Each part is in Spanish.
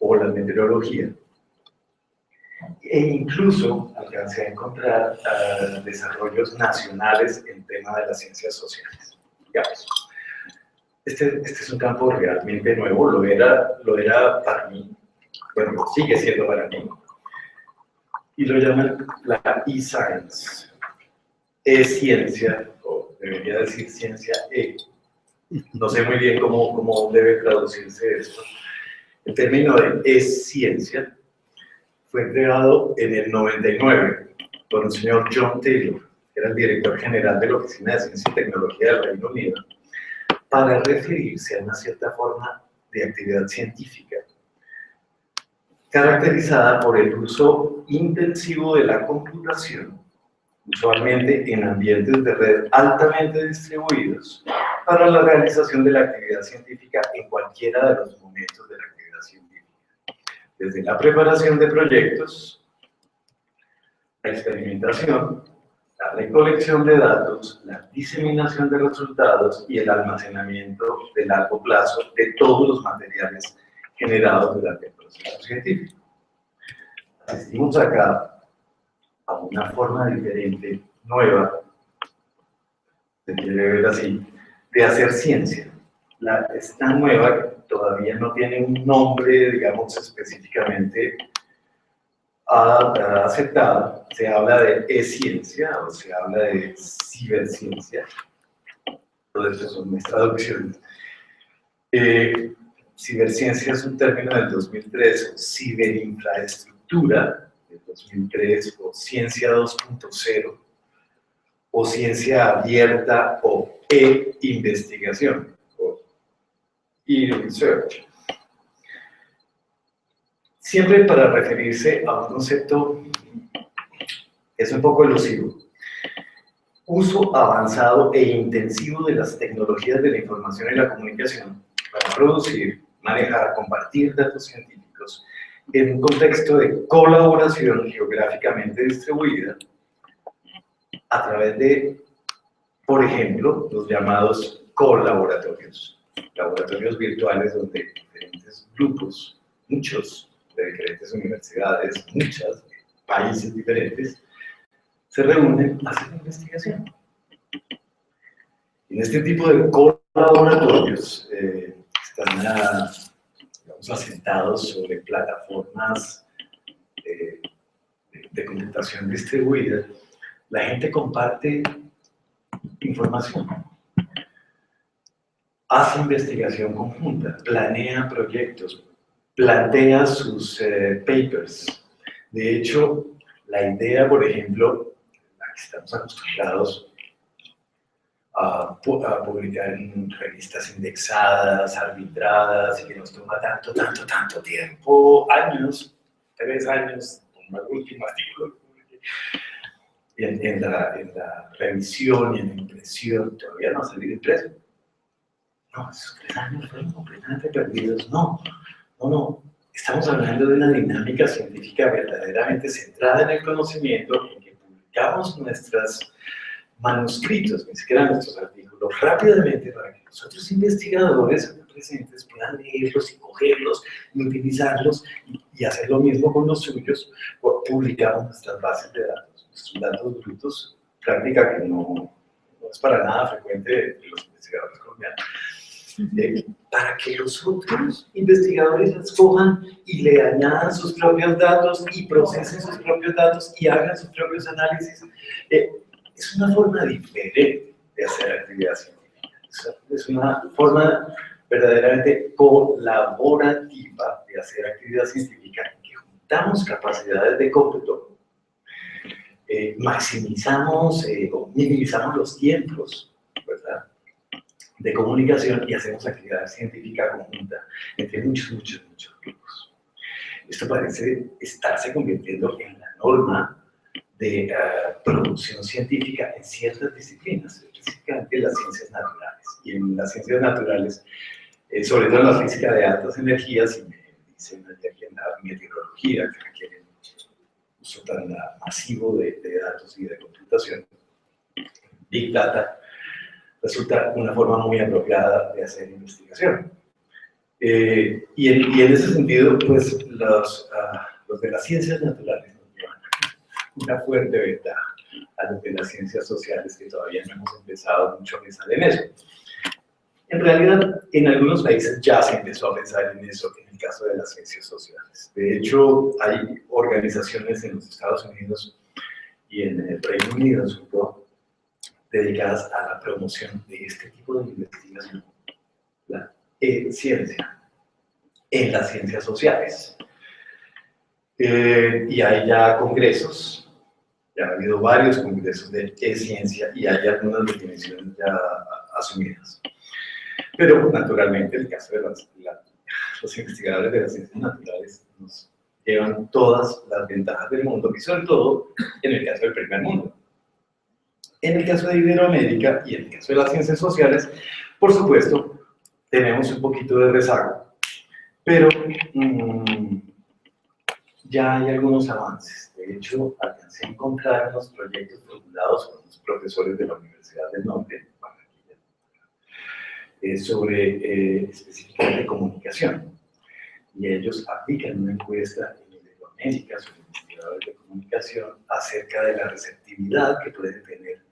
o la meteorología. E incluso alcancé a encontrar desarrollos nacionales en tema de las ciencias sociales. Digamos, este es un campo realmente nuevo, lo era para mí, bueno, sigue siendo para mí, y lo llaman la e-science, e-ciencia, o debería decir ciencia e. No sé muy bien cómo debe traducirse esto. El término de e-ciencia fue creado en el 99 por el señor John Taylor, que era el director general de la Oficina de Ciencia y Tecnología del Reino Unido, para referirse a una cierta forma de actividad científica, caracterizada por el uso intensivo de la computación, usualmente en ambientes de red altamente distribuidos, para la realización de la actividad científica en cualquiera de los momentos de la actividad científica, desde la preparación de proyectos, la experimentación, la recolección de datos, la diseminación de resultados y el almacenamiento de largo plazo de todos los materiales generados durante el proceso científico. Asistimos acá a una forma diferente, nueva, se quiere ver así, de hacer ciencia. Es tan nueva que todavía no tiene un nombre, digamos, específicamente aceptado. Se habla de e-ciencia o se habla de ciberciencia. Todo esto son mis traducciones. Ciberciencia es un término del 2003, ciberinfraestructura del 2003, o ciencia 2.0, o ciencia abierta, o e-investigación, o e-research. Siempre para referirse a un concepto que es un poco elusivo. Uso avanzado e intensivo de las tecnologías de la información y la comunicación para producir, manejar, compartir datos científicos en un contexto de colaboración geográficamente distribuida a través de, por ejemplo, los llamados colaboratorios, laboratorios virtuales donde diferentes grupos, muchos de diferentes universidades, muchos países diferentes, se reúnen a hacer investigación. En este tipo de colaboratorios están digamos, asentados sobre plataformas de computación distribuida. La gente comparte información, hace investigación conjunta, planea proyectos, plantea sus papers. De hecho, la idea, por ejemplo, a la que estamos acostumbrados a publicar en revistas indexadas, arbitradas, y que nos toma tanto tiempo, años, 3 años, como el último artículo, en la revisión y en la impresión, todavía no ha salido impreso. No, esos 3 años fueron completamente perdidos. No. Estamos hablando de una dinámica científica verdaderamente centrada en el conocimiento, en que publicamos nuestros manuscritos, ni siquiera nuestros artículos, rápidamente para que los otros investigadores presentes puedan leerlos y cogerlos y utilizarlos y hacer lo mismo con los suyos. Publicamos nuestras bases de datos, nuestros datos brutos, práctica que no es para nada frecuente de los investigadores colombianos. Para que los otros investigadores escojan y le añadan sus propios datos y procesen sus propios datos y hagan sus propios análisis. Es una forma diferente de hacer actividad científica. Es una forma verdaderamente colaborativa de hacer actividad científica en que juntamos capacidades de cómputo, maximizamos o minimizamos los tiempos, ¿verdad?, de comunicación y hacemos actividad científica conjunta entre muchos grupos. Esto parece estarse convirtiendo en la norma de producción científica en ciertas disciplinas, específicamente en las ciencias naturales. Y en las ciencias naturales, sobre todo en la física de altas energías, y me dicen aquí en la meteorología, que requiere un uso tan masivo de datos y de computación, Big Data, resulta una forma muy apropiada de hacer investigación. Y en ese sentido, pues los de las ciencias naturales nos llevan una fuerte ventaja a los de las ciencias sociales, que todavía no hemos empezado mucho a pensar en eso. En realidad, en algunos países ya se empezó a pensar en eso, en el caso de las ciencias sociales. De hecho, hay organizaciones en los Estados Unidos y en el Reino Unido, sobre todo, dedicadas a la promoción de este tipo de investigación, la ciencia, en las ciencias sociales. Y hay ya congresos, ya ha habido varios congresos de ciencia y hay algunas definiciones ya asumidas. Pero, naturalmente, el caso de los investigadores de las ciencias naturales nos llevan todas las ventajas del mundo, y sobre todo en el caso del primer mundo. En el caso de Iberoamérica y en el caso de las ciencias sociales, por supuesto, tenemos un poquito de rezago, pero ya hay algunos avances. De hecho, alcancé a encontrar unos proyectos formulados con los profesores de la Universidad del Norte, sobre específicamente comunicación. Y ellos aplican una encuesta en Iberoamérica sobre investigadores de comunicación acerca de la receptividad que pueden tener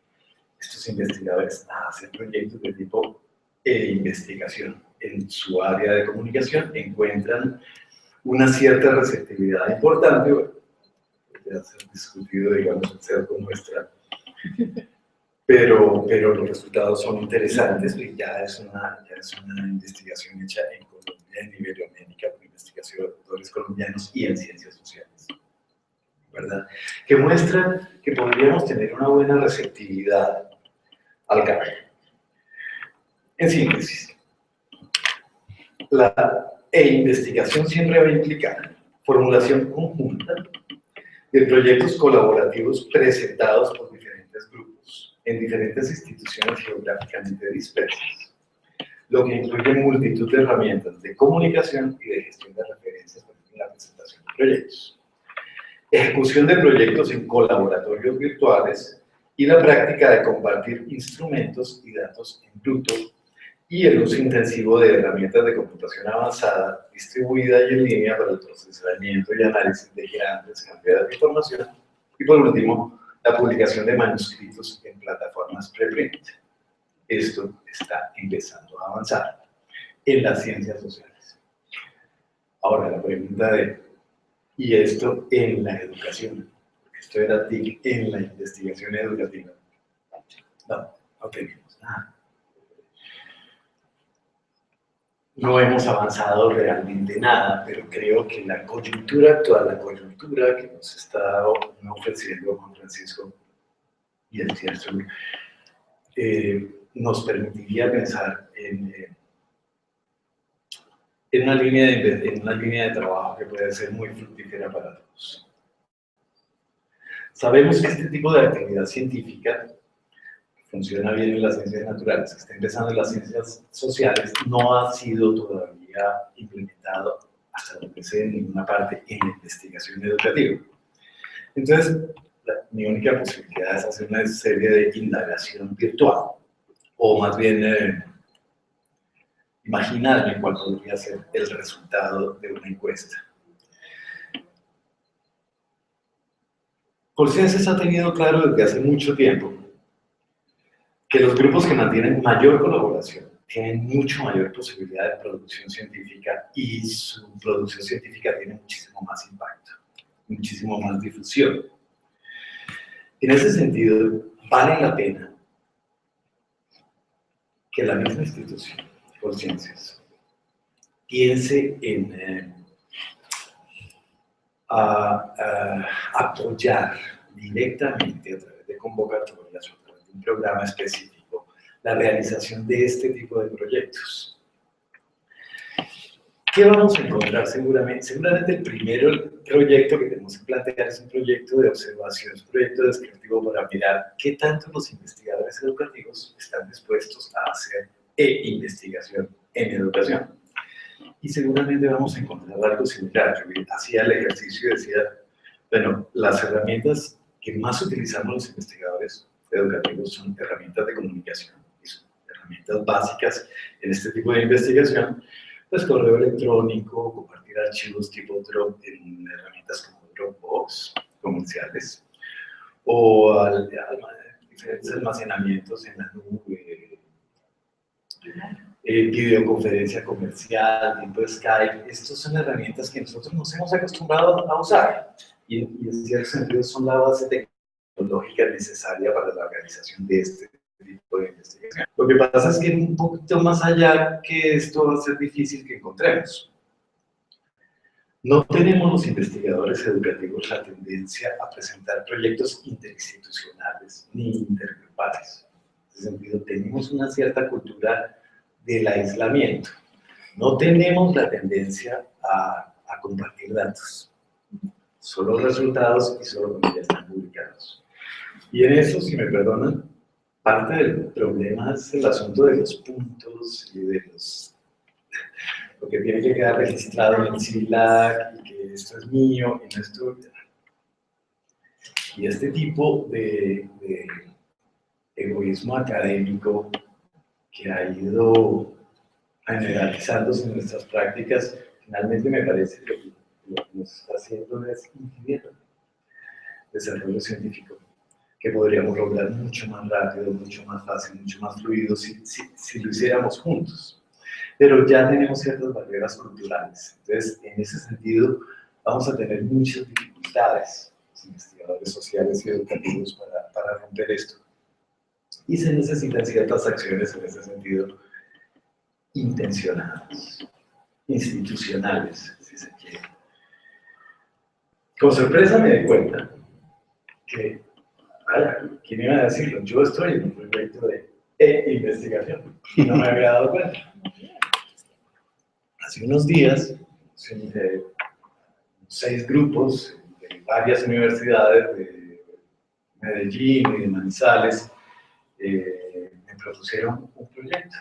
estos investigadores a hacer proyectos de tipo investigación. En su área de comunicación encuentran una cierta receptividad importante, bueno, ya se ha discutido, digamos, el cerco nuestra, pero los resultados son interesantes y ya es una investigación hecha en Colombia, en Iberoamérica, por investigadores colombianos y en ciencias sociales, ¿verdad? Que muestran que podríamos tener una buena receptividad al cambio. En síntesis, la investigación siempre va a implicar formulación conjunta de proyectos colaborativos presentados por diferentes grupos en diferentes instituciones geográficamente dispersas, lo que incluye multitud de herramientas de comunicación y de gestión de referencias en la presentación de proyectos, ejecución de proyectos en colaboratorios virtuales y la práctica de compartir instrumentos y datos en bruto, y el uso intensivo de herramientas de computación avanzada, distribuida y en línea para el procesamiento y análisis de grandes cantidades de información. Y por último, la publicación de manuscritos en plataformas preprint. Esto está empezando a avanzar en las ciencias sociales. Ahora, la pregunta de, ¿y esto en la educación? Esto era TIC en la investigación educativa. No tenemos nada. No hemos avanzado realmente nada, pero creo que la coyuntura actual, la coyuntura que nos está ofreciendo Juan Francisco y el CIESUR, nos permitiría pensar en una línea de trabajo que puede ser muy fructífera para todos. Sabemos que este tipo de actividad científica funciona bien en las ciencias naturales, que está empezando en las ciencias sociales, no ha sido todavía implementado hasta donde sé en ninguna parte en la investigación educativa. Entonces, mi única posibilidad es hacer una serie de indagación virtual, o más bien imaginarme cuál podría ser el resultado de una encuesta. Colciencias ha tenido claro desde hace mucho tiempo que los grupos que mantienen mayor colaboración tienen mucho mayor posibilidad de producción científica y su producción científica tiene muchísimo más impacto, muchísimo más difusión. En ese sentido, vale la pena que la misma institución, Colciencias, piense en apoyar directamente a través de convocatorias o a través de un programa específico la realización de este tipo de proyectos. ¿Qué vamos a encontrar seguramente? Seguramente el primer proyecto que tenemos que plantear es un proyecto de observación, es un proyecto descriptivo para mirar qué tanto los investigadores educativos están dispuestos a hacer investigación en educación. Y seguramente vamos a encontrar algo similar. Yo hacía el ejercicio y decía, bueno, las herramientas que más utilizamos los investigadores educativos son herramientas de comunicación, son herramientas básicas en este tipo de investigación, pues correo electrónico, compartir archivos tipo Drop en herramientas como Dropbox comerciales, o diferentes almacenamientos en la nube, videoconferencia comercial, tipo Skype. Estas son herramientas que nosotros nos hemos acostumbrado a usar y en cierto sentido son la base tecnológica necesaria para la organización de este tipo de investigación. Lo que pasa es que un poquito más allá que esto va a ser difícil que encontremos. No tenemos los investigadores educativos la tendencia a presentar proyectos interinstitucionales ni intergrupales. En ese sentido, tenemos una cierta cultura del aislamiento. No tenemos la tendencia a compartir datos, solo resultados y solo cuando ya están publicados. Y en eso, si me perdonan, parte del problema es el asunto de los puntos y de lo que tiene que quedar registrado en el CILAC y que esto es mío y no es tuyo. Y este tipo de egoísmo académico que ha ido generalizándose en nuestras prácticas, finalmente me parece que lo que nos está haciendo es impedir el desarrollo científico, que podríamos lograr mucho más rápido, mucho más fácil, mucho más fluido si lo hiciéramos juntos. Pero ya tenemos ciertas barreras culturales. Entonces, en ese sentido, vamos a tener muchas dificultades, los investigadores sociales y educativos, para romper esto. Y se necesitan ciertas acciones en ese sentido, intencionadas, institucionales, si se quiere. Con sorpresa me di cuenta que, vaya, ¿quién iba a decirlo? Yo estoy en un proyecto de investigación y no me había dado cuenta. Hace unos días, 6 grupos de varias universidades de Medellín y de Manizales me propusieron un proyecto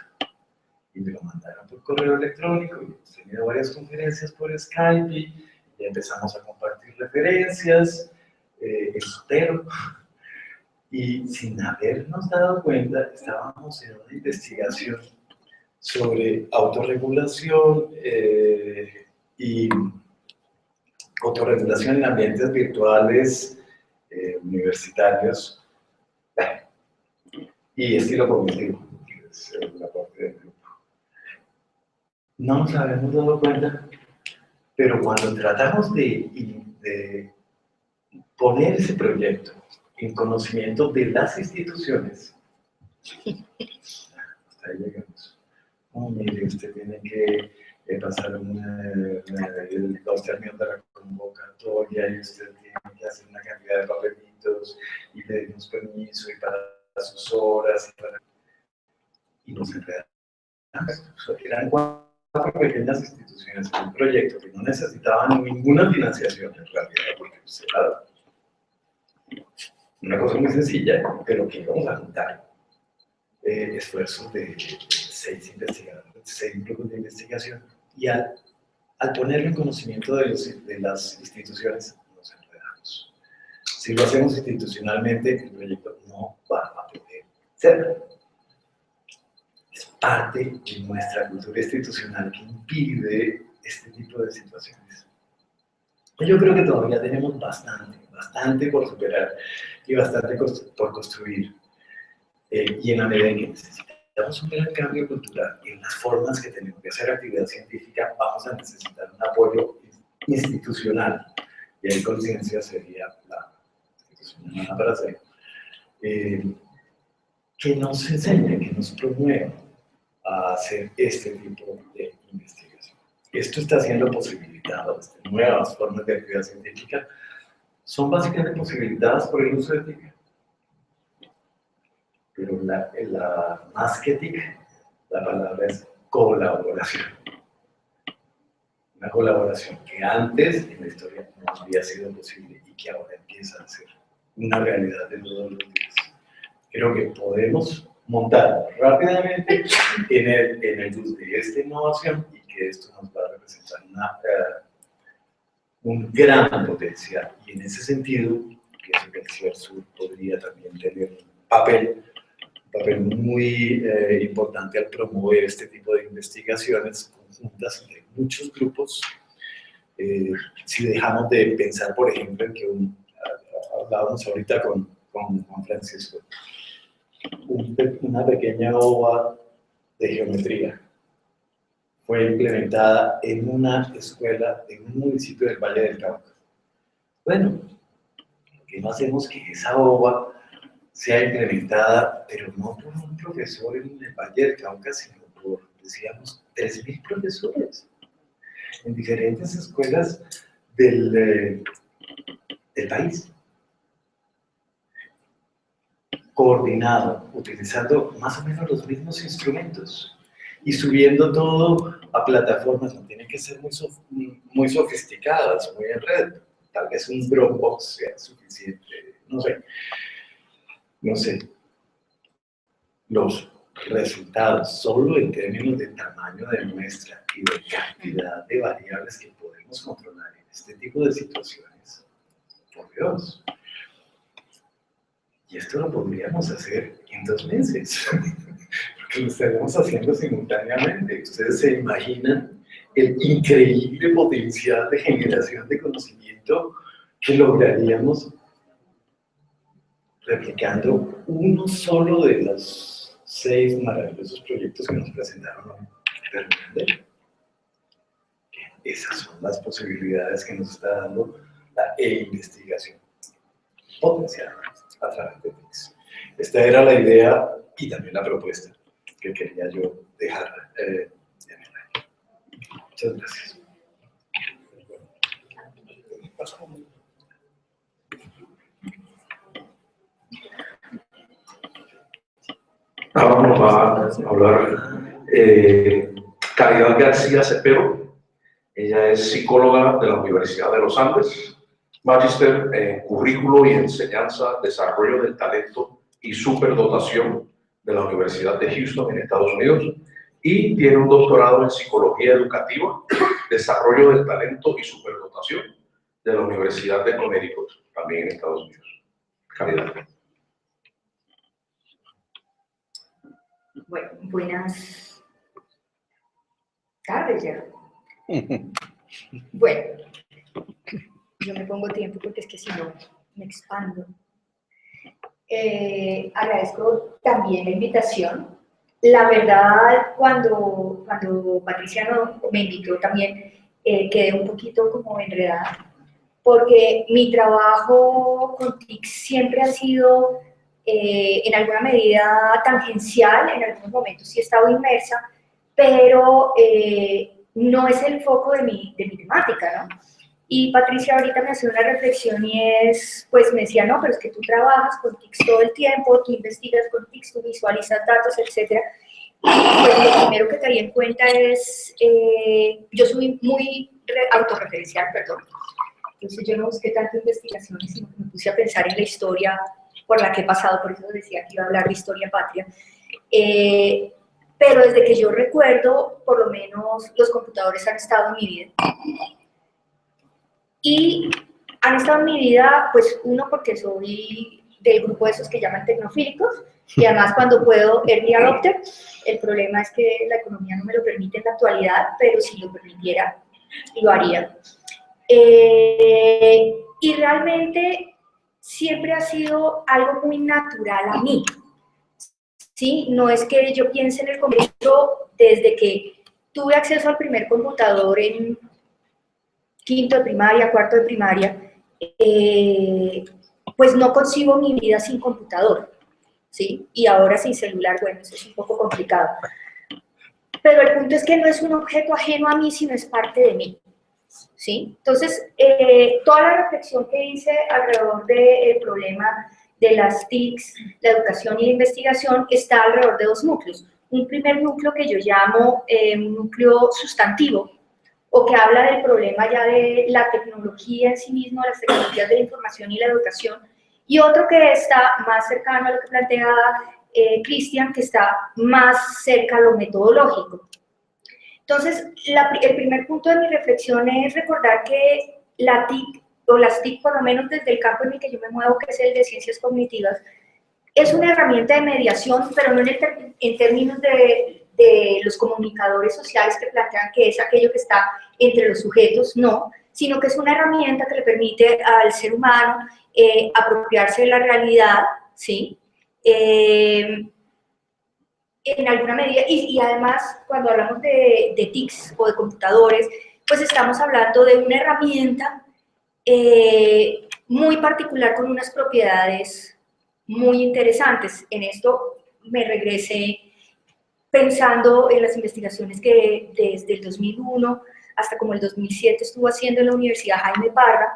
y me lo mandaron por correo electrónico y hemos tenido varias conferencias por Skype y empezamos a compartir referencias, esotero, y sin habernos dado cuenta estábamos en una investigación sobre autorregulación y autorregulación en ambientes virtuales universitarios y estilo cognitivo, que es la parte del grupo. No nos habíamos dado cuenta, pero cuando tratamos de poner ese proyecto en conocimiento de las instituciones, hasta ahí llegamos. Oh, mire, usted tiene que pasar el postermión de la convocatoria y usted tiene que hacer una cantidad de papelitos y pedirnos permiso y para sus horas y nos enredamos. Eran 4 pequeñas instituciones en un proyecto que no necesitaban ninguna financiación en realidad, porque pues, era una cosa muy sencilla, pero que íbamos a juntar esfuerzos de 6 investigadores, 6 grupos de investigación, y al ponerlo en conocimiento de las instituciones, nos enredamos. Si lo hacemos institucionalmente, el proyecto no va a poder ser. Es parte de nuestra cultura institucional que impide este tipo de situaciones. Yo creo que todavía tenemos bastante por superar y bastante por construir. Y en la medida en que necesitamos un gran cambio cultural en las formas que tenemos de hacer actividad científica, vamos a necesitar un apoyo institucional. Y ahí conciencia sería la institucional para hacer. Que nos enseñe, que nos promueva a hacer este tipo de investigación. Esto está siendo posibilitado, nuevas formas de actividad científica son básicamente posibilitadas por el uso de TIC. Pero más que TIC, la palabra es colaboración. Una colaboración que antes en la historia no había sido posible y que ahora empieza a ser una realidad de todos los días. Creo que podemos montar rápidamente en el bus de esta innovación y que esto nos va a representar un gran potencial. Y en ese sentido, pienso que el CIBERSUR podría también tener un papel muy importante al promover este tipo de investigaciones con conjuntas entre muchos grupos. Si dejamos de pensar, por ejemplo, en que hablábamos ahorita con Juan Francisco, una pequeña ova de geometría fue implementada en una escuela en un municipio del Valle del Cauca. Bueno, ¿por qué no hacemos que esa ova sea implementada, pero no por un profesor en el Valle del Cauca, sino por, decíamos, 3.000 profesores en diferentes escuelas del país? Coordinado, utilizando más o menos los mismos instrumentos y subiendo todo a plataformas. No tienen que ser muy sofisticadas, muy en red. Tal vez un Dropbox sea suficiente, no sé. Los resultados, solo en términos de tamaño de muestra y de cantidad de variables que podemos controlar en este tipo de situaciones, por Dios. Y esto lo podríamos hacer en 2 meses, porque lo estaríamos haciendo simultáneamente. Ustedes se imaginan el increíble potencial de generación de conocimiento que lograríamos replicando uno solo de los 6 maravillosos proyectos que nos presentaron hoy. Esas son las posibilidades que nos está dando la e-investigación potencial a través de TICS. Esta era la idea y también la propuesta que quería yo dejar en el aire. Muchas gracias. Ahora nos va a hablar Caridad García Cepero. Ella es psicóloga de la Universidad de los Andes, magíster en currículo y enseñanza, desarrollo del talento y superdotación de la Universidad de Houston en Estados Unidos, y tiene un doctorado en psicología educativa, desarrollo del talento y superdotación de la Universidad de Connecticut, también en Estados Unidos. Caridad. Bueno, buenas tardes ya. Bueno, yo me pongo tiempo porque es que si no me expando. Agradezco también la invitación. La verdad, cuando Patricia me invitó también, quedé un poquito como enredada, porque mi trabajo con TICS siempre ha sido en alguna medida tangencial, en algunos momentos sí he estado inmersa, pero no es el foco de mi temática, ¿no? Y Patricia ahorita me hacía una reflexión y pues me decía, no, pero es que tú trabajas con TICS todo el tiempo, tú investigas con TICS, tú visualizas datos, etc. Y pues lo primero que caí en cuenta es, yo soy muy autorreferencial, perdón. Entonces yo no busqué tanta investigación, sino que me puse a pensar en la historia por la que he pasado, por eso decía que iba a hablar de historia patria. Pero desde que yo recuerdo, por lo menos los computadores han estado en mi vida. Y han estado en mi vida, pues uno, porque soy del grupo de esos que llaman tecnofílicos, y además cuando puedo, early adopter. El problema es que la economía no me lo permite en la actualidad, pero si lo permitiera, lo haría. Y realmente siempre ha sido algo muy natural a mí, ¿sí? No es que yo piense en el comercio desde que tuve acceso al primer computador en quinto de primaria, cuarto de primaria, pues no concibo mi vida sin computador, ¿sí? Y ahora sin celular, bueno, eso es un poco complicado. Pero el punto es que no es un objeto ajeno a mí, sino es parte de mí, ¿sí? Entonces, toda la reflexión que hice alrededor del problema de las TICS, la educación y la investigación, está alrededor de 2 núcleos. Un primer núcleo que yo llamo un núcleo sustantivo, o que habla del problema ya de la tecnología en sí mismo, las tecnologías de la información y la educación, y otro que está más cercano a lo que plantea Cristian, que está más cerca a lo metodológico. Entonces, el primer punto de mi reflexión es recordar que la TIC, o las TIC, por lo menos desde el campo en el que yo me muevo, que es el de ciencias cognitivas, es una herramienta de mediación, pero no en términos de de los comunicadores sociales que plantean que es aquello que está entre los sujetos, no, sino que es una herramienta que le permite al ser humano apropiarse de la realidad, ¿sí? En alguna medida, y además cuando hablamos de TICs o de computadores, pues estamos hablando de una herramienta muy particular con unas propiedades muy interesantes. En esto me regresé pensando en las investigaciones que desde el 2001 hasta como el 2007 estuvo haciendo en la Universidad Jaime Parra,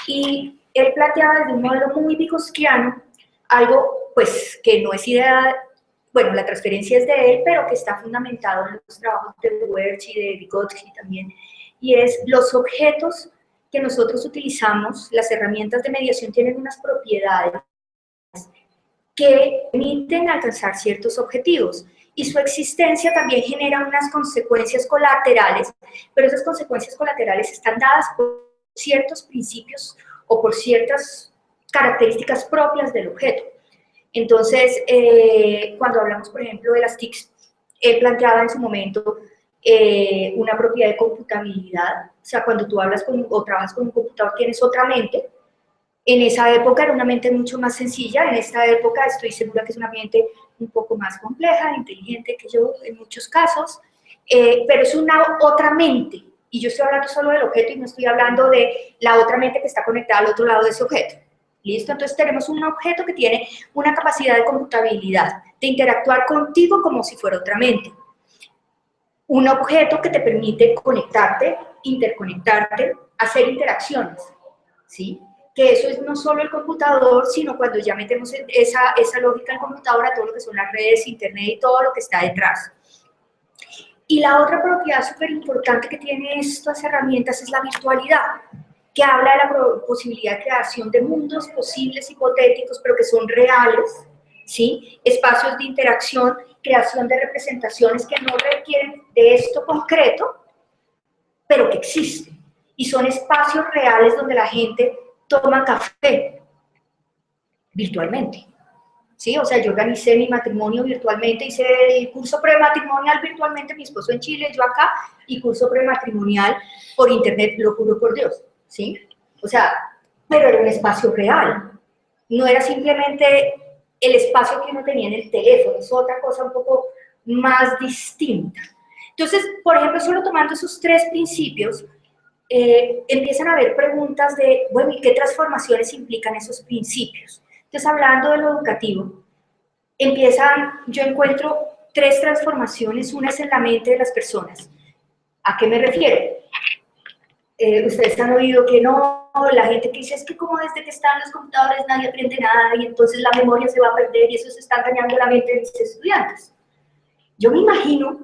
y él planteaba desde un modelo muy vygotsquiano algo pues que no es idea, bueno, la transferencia es de él, pero que está fundamentado en los trabajos de Wertz y de Vygotsky también, y es los objetos que nosotros utilizamos, las herramientas de mediación tienen unas propiedades que permiten alcanzar ciertos objetivos, y su existencia también genera unas consecuencias colaterales, pero esas consecuencias colaterales están dadas por ciertos principios o por ciertas características propias del objeto. Entonces, cuando hablamos, por ejemplo, de las TICs, él planteaba en su momento una propiedad de computabilidad, o sea, cuando tú hablas o trabajas con un computador tienes otra mente. En esa época era una mente mucho más sencilla, en esta época estoy segura que es una mente un poco más compleja, inteligente que yo en muchos casos, pero es una otra mente, y yo estoy hablando solo del objeto y no estoy hablando de la otra mente que está conectada al otro lado de ese objeto. ¿Listo? Entonces tenemos un objeto que tiene una capacidad de computabilidad, de interactuar contigo como si fuera otra mente. Un objeto que te permite conectarte, interconectarte, hacer interacciones, ¿sí? Que eso es no solo el computador, sino cuando ya metemos esa lógica al computador a todo lo que son las redes, internet y todo lo que está detrás. Y la otra propiedad súper importante que tiene estas herramientas es la virtualidad, que habla de la posibilidad de creación de mundos posibles, hipotéticos, pero que son reales, ¿sí? Espacios de interacción, creación de representaciones que no requieren de esto concreto, pero que existen. Y son espacios reales donde la gente toma café virtualmente, ¿sí? O sea, yo organicé mi matrimonio virtualmente, hice el curso prematrimonial virtualmente, mi esposo en Chile, yo acá, y curso prematrimonial por internet, lo juro por Dios, ¿sí? O sea, pero era un espacio real, no era simplemente el espacio que uno tenía en el teléfono, es otra cosa un poco más distinta. Entonces, por ejemplo, solo tomando esos tres principios, empiezan a haber preguntas de, bueno, ¿y qué transformaciones implican esos principios? Entonces, hablando de lo educativo, yo encuentro tres transformaciones, una es en la mente de las personas. ¿A qué me refiero? Ustedes han oído que no, la gente que dice, es que como desde que están los computadores nadie aprende nada y entonces la memoria se va a perder y eso se está dañando la mente de mis estudiantes. Yo me imagino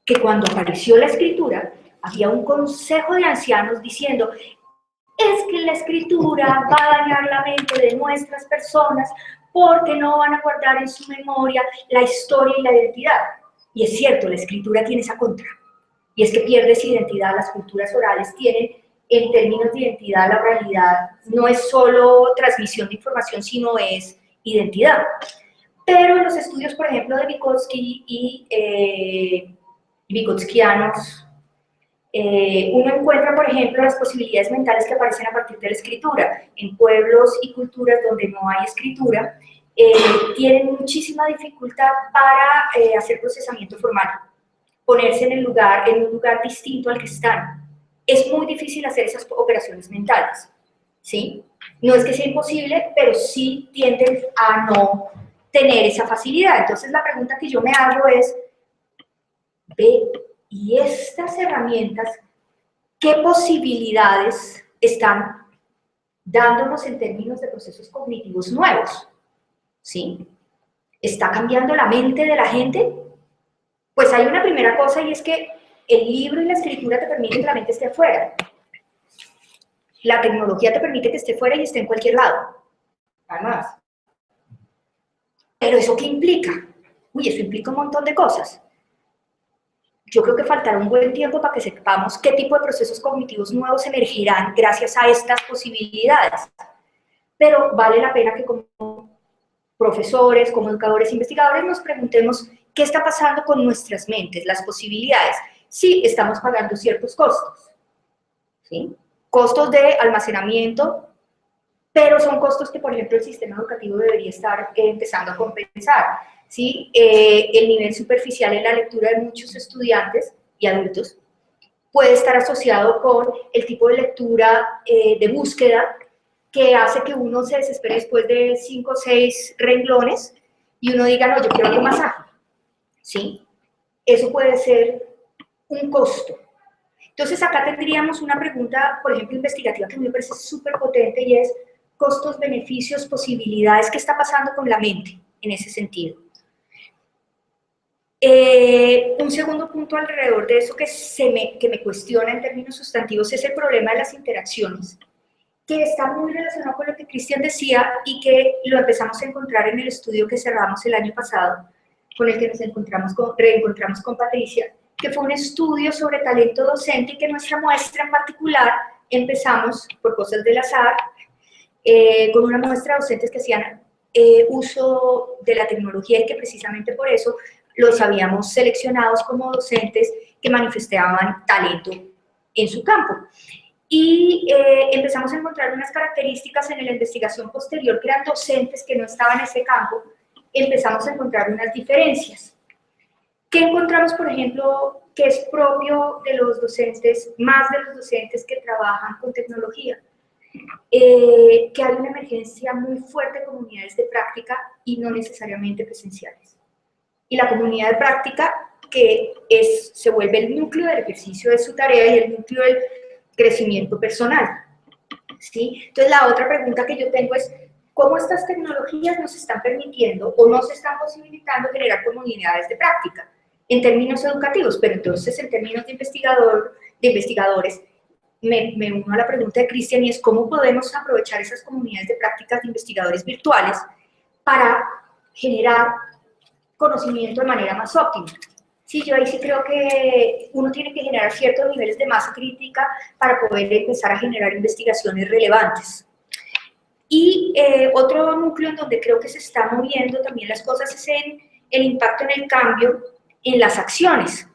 que cuando apareció la escritura, había un consejo de ancianos diciendo, es que la escritura va a dañar la mente de nuestras personas porque no van a guardar en su memoria la historia y la identidad. Y es cierto, la escritura tiene esa contra. Y es que pierdes identidad, las culturas orales tienen, en términos de identidad, la oralidad no es solo transmisión de información, sino es identidad. Pero en los estudios, por ejemplo, de Vygotsky y vygotskianos, uno encuentra, por ejemplo, las posibilidades mentales que aparecen a partir de la escritura. En pueblos y culturas donde no hay escritura, tienen muchísima dificultad para hacer procesamiento formal, ponerse en un lugar distinto al que están. Es muy difícil hacer esas operaciones mentales, ¿sí? No es que sea imposible, pero sí tienden a no tener esa facilidad. Entonces la pregunta que yo me hago es, ¿y estas herramientas qué posibilidades están dándonos en términos de procesos cognitivos nuevos? ¿Sí? ¿Está cambiando la mente de la gente? Pues hay una primera cosa y es que el libro y la escritura te permiten que la mente esté afuera. La tecnología te permite que esté fuera y esté en cualquier lado. Además. ¿Pero eso qué implica? Uy, eso implica un montón de cosas. Yo creo que faltará un buen tiempo para que sepamos qué tipo de procesos cognitivos nuevos emergerán gracias a estas posibilidades. Pero vale la pena que como profesores, como educadores, investigadores, nos preguntemos ¿qué está pasando con nuestras mentes, las posibilidades? Sí, estamos pagando ciertos costos, ¿sí? Costos de almacenamiento, pero son costos que, por ejemplo, el sistema educativo debería estar empezando a compensar, ¿sí? El nivel superficial en la lectura de muchos estudiantes y adultos puede estar asociado con el tipo de lectura de búsqueda que hace que uno se desespere después de 5 o 6 renglones y uno diga, no, yo quiero algo más ágil, ¿sí? Eso puede ser un costo. Entonces acá tendríamos una pregunta, por ejemplo, investigativa que me parece súper potente y es costos, beneficios, posibilidades, ¿qué está pasando con la mente en ese sentido? Un segundo punto alrededor de eso que me cuestiona en términos sustantivos es el problema de las interacciones, que está muy relacionado con lo que Cristian decía y que lo empezamos a encontrar en el estudio que cerramos el año pasado, con el que nos reencontramos con Patricia, que fue un estudio sobre talento docente y que nuestra muestra en particular empezamos, por cosas del azar, con una muestra de docentes que hacían uso de la tecnología y que precisamente por eso los habíamos seleccionados como docentes que manifestaban talento en su campo. Y empezamos a encontrar unas características en la investigación posterior que eran docentes que no estaban en ese campo, empezamos a encontrar unas diferencias. ¿Qué encontramos, por ejemplo, que es propio de los docentes, más de los docentes que trabajan con tecnología? Que hay una emergencia muy fuerte de comunidades de práctica y no necesariamente presenciales. Y la comunidad de práctica que se vuelve el núcleo del ejercicio de su tarea y el núcleo del crecimiento personal, ¿sí? Entonces la otra pregunta que yo tengo es, ¿cómo estas tecnologías nos están permitiendo o nos están posibilitando generar comunidades de práctica en términos educativos? Pero entonces en términos de investigadores, me uno a la pregunta de Cristian y es cómo podemos aprovechar esas comunidades de prácticas de investigadores virtuales para generar conocimiento de manera más óptima. Sí, yo ahí sí creo que uno tiene que generar ciertos niveles de masa crítica para poder empezar a generar investigaciones relevantes. Y otro núcleo en donde creo que se están moviendo también las cosas es en el impacto en el cambio en las acciones.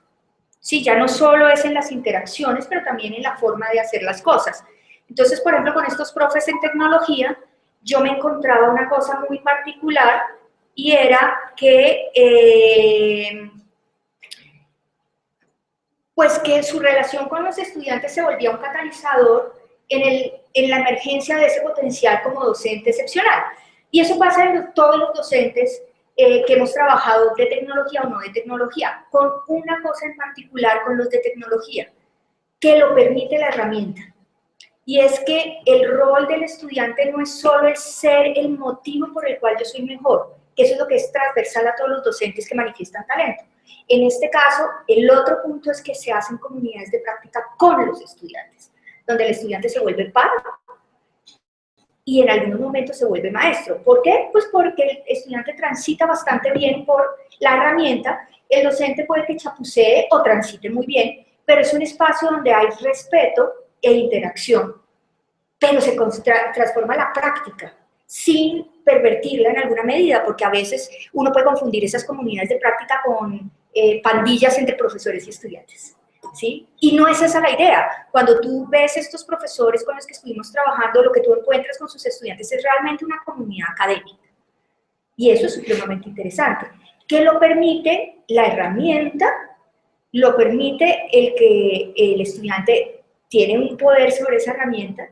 Sí, ya no solo es en las interacciones, pero también en la forma de hacer las cosas. Entonces, por ejemplo, con estos profes en tecnología, yo me encontraba una cosa muy particular y era que pues que su relación con los estudiantes se volvía un catalizador en la emergencia de ese potencial como docente excepcional. Y eso pasa en todos los docentes que hemos trabajado de tecnología o no de tecnología, con una cosa en particular con los de tecnología, que lo permite la herramienta. Y es que el rol del estudiante no es solo el ser el motivo por el cual yo soy mejor, que eso es lo que es transversal a todos los docentes que manifiestan talento. En este caso, el otro punto es que se hacen comunidades de práctica con los estudiantes, donde el estudiante se vuelve par y en algunos momentos se vuelve maestro. ¿Por qué? Pues porque el estudiante transita bastante bien por la herramienta, el docente puede que chapucee o transite muy bien, pero es un espacio donde hay respeto e interacción, pero se transforma la práctica sin pervertirla en alguna medida, porque a veces uno puede confundir esas comunidades de práctica con pandillas entre profesores y estudiantes, ¿sí? Y no es esa la idea. Cuando tú ves estos profesores con los que estuvimos trabajando, lo que tú encuentras con sus estudiantes es realmente una comunidad académica. Y eso es supremamente interesante. ¿Qué lo permite? La herramienta, lo permite el que el estudiante tiene un poder sobre esa herramienta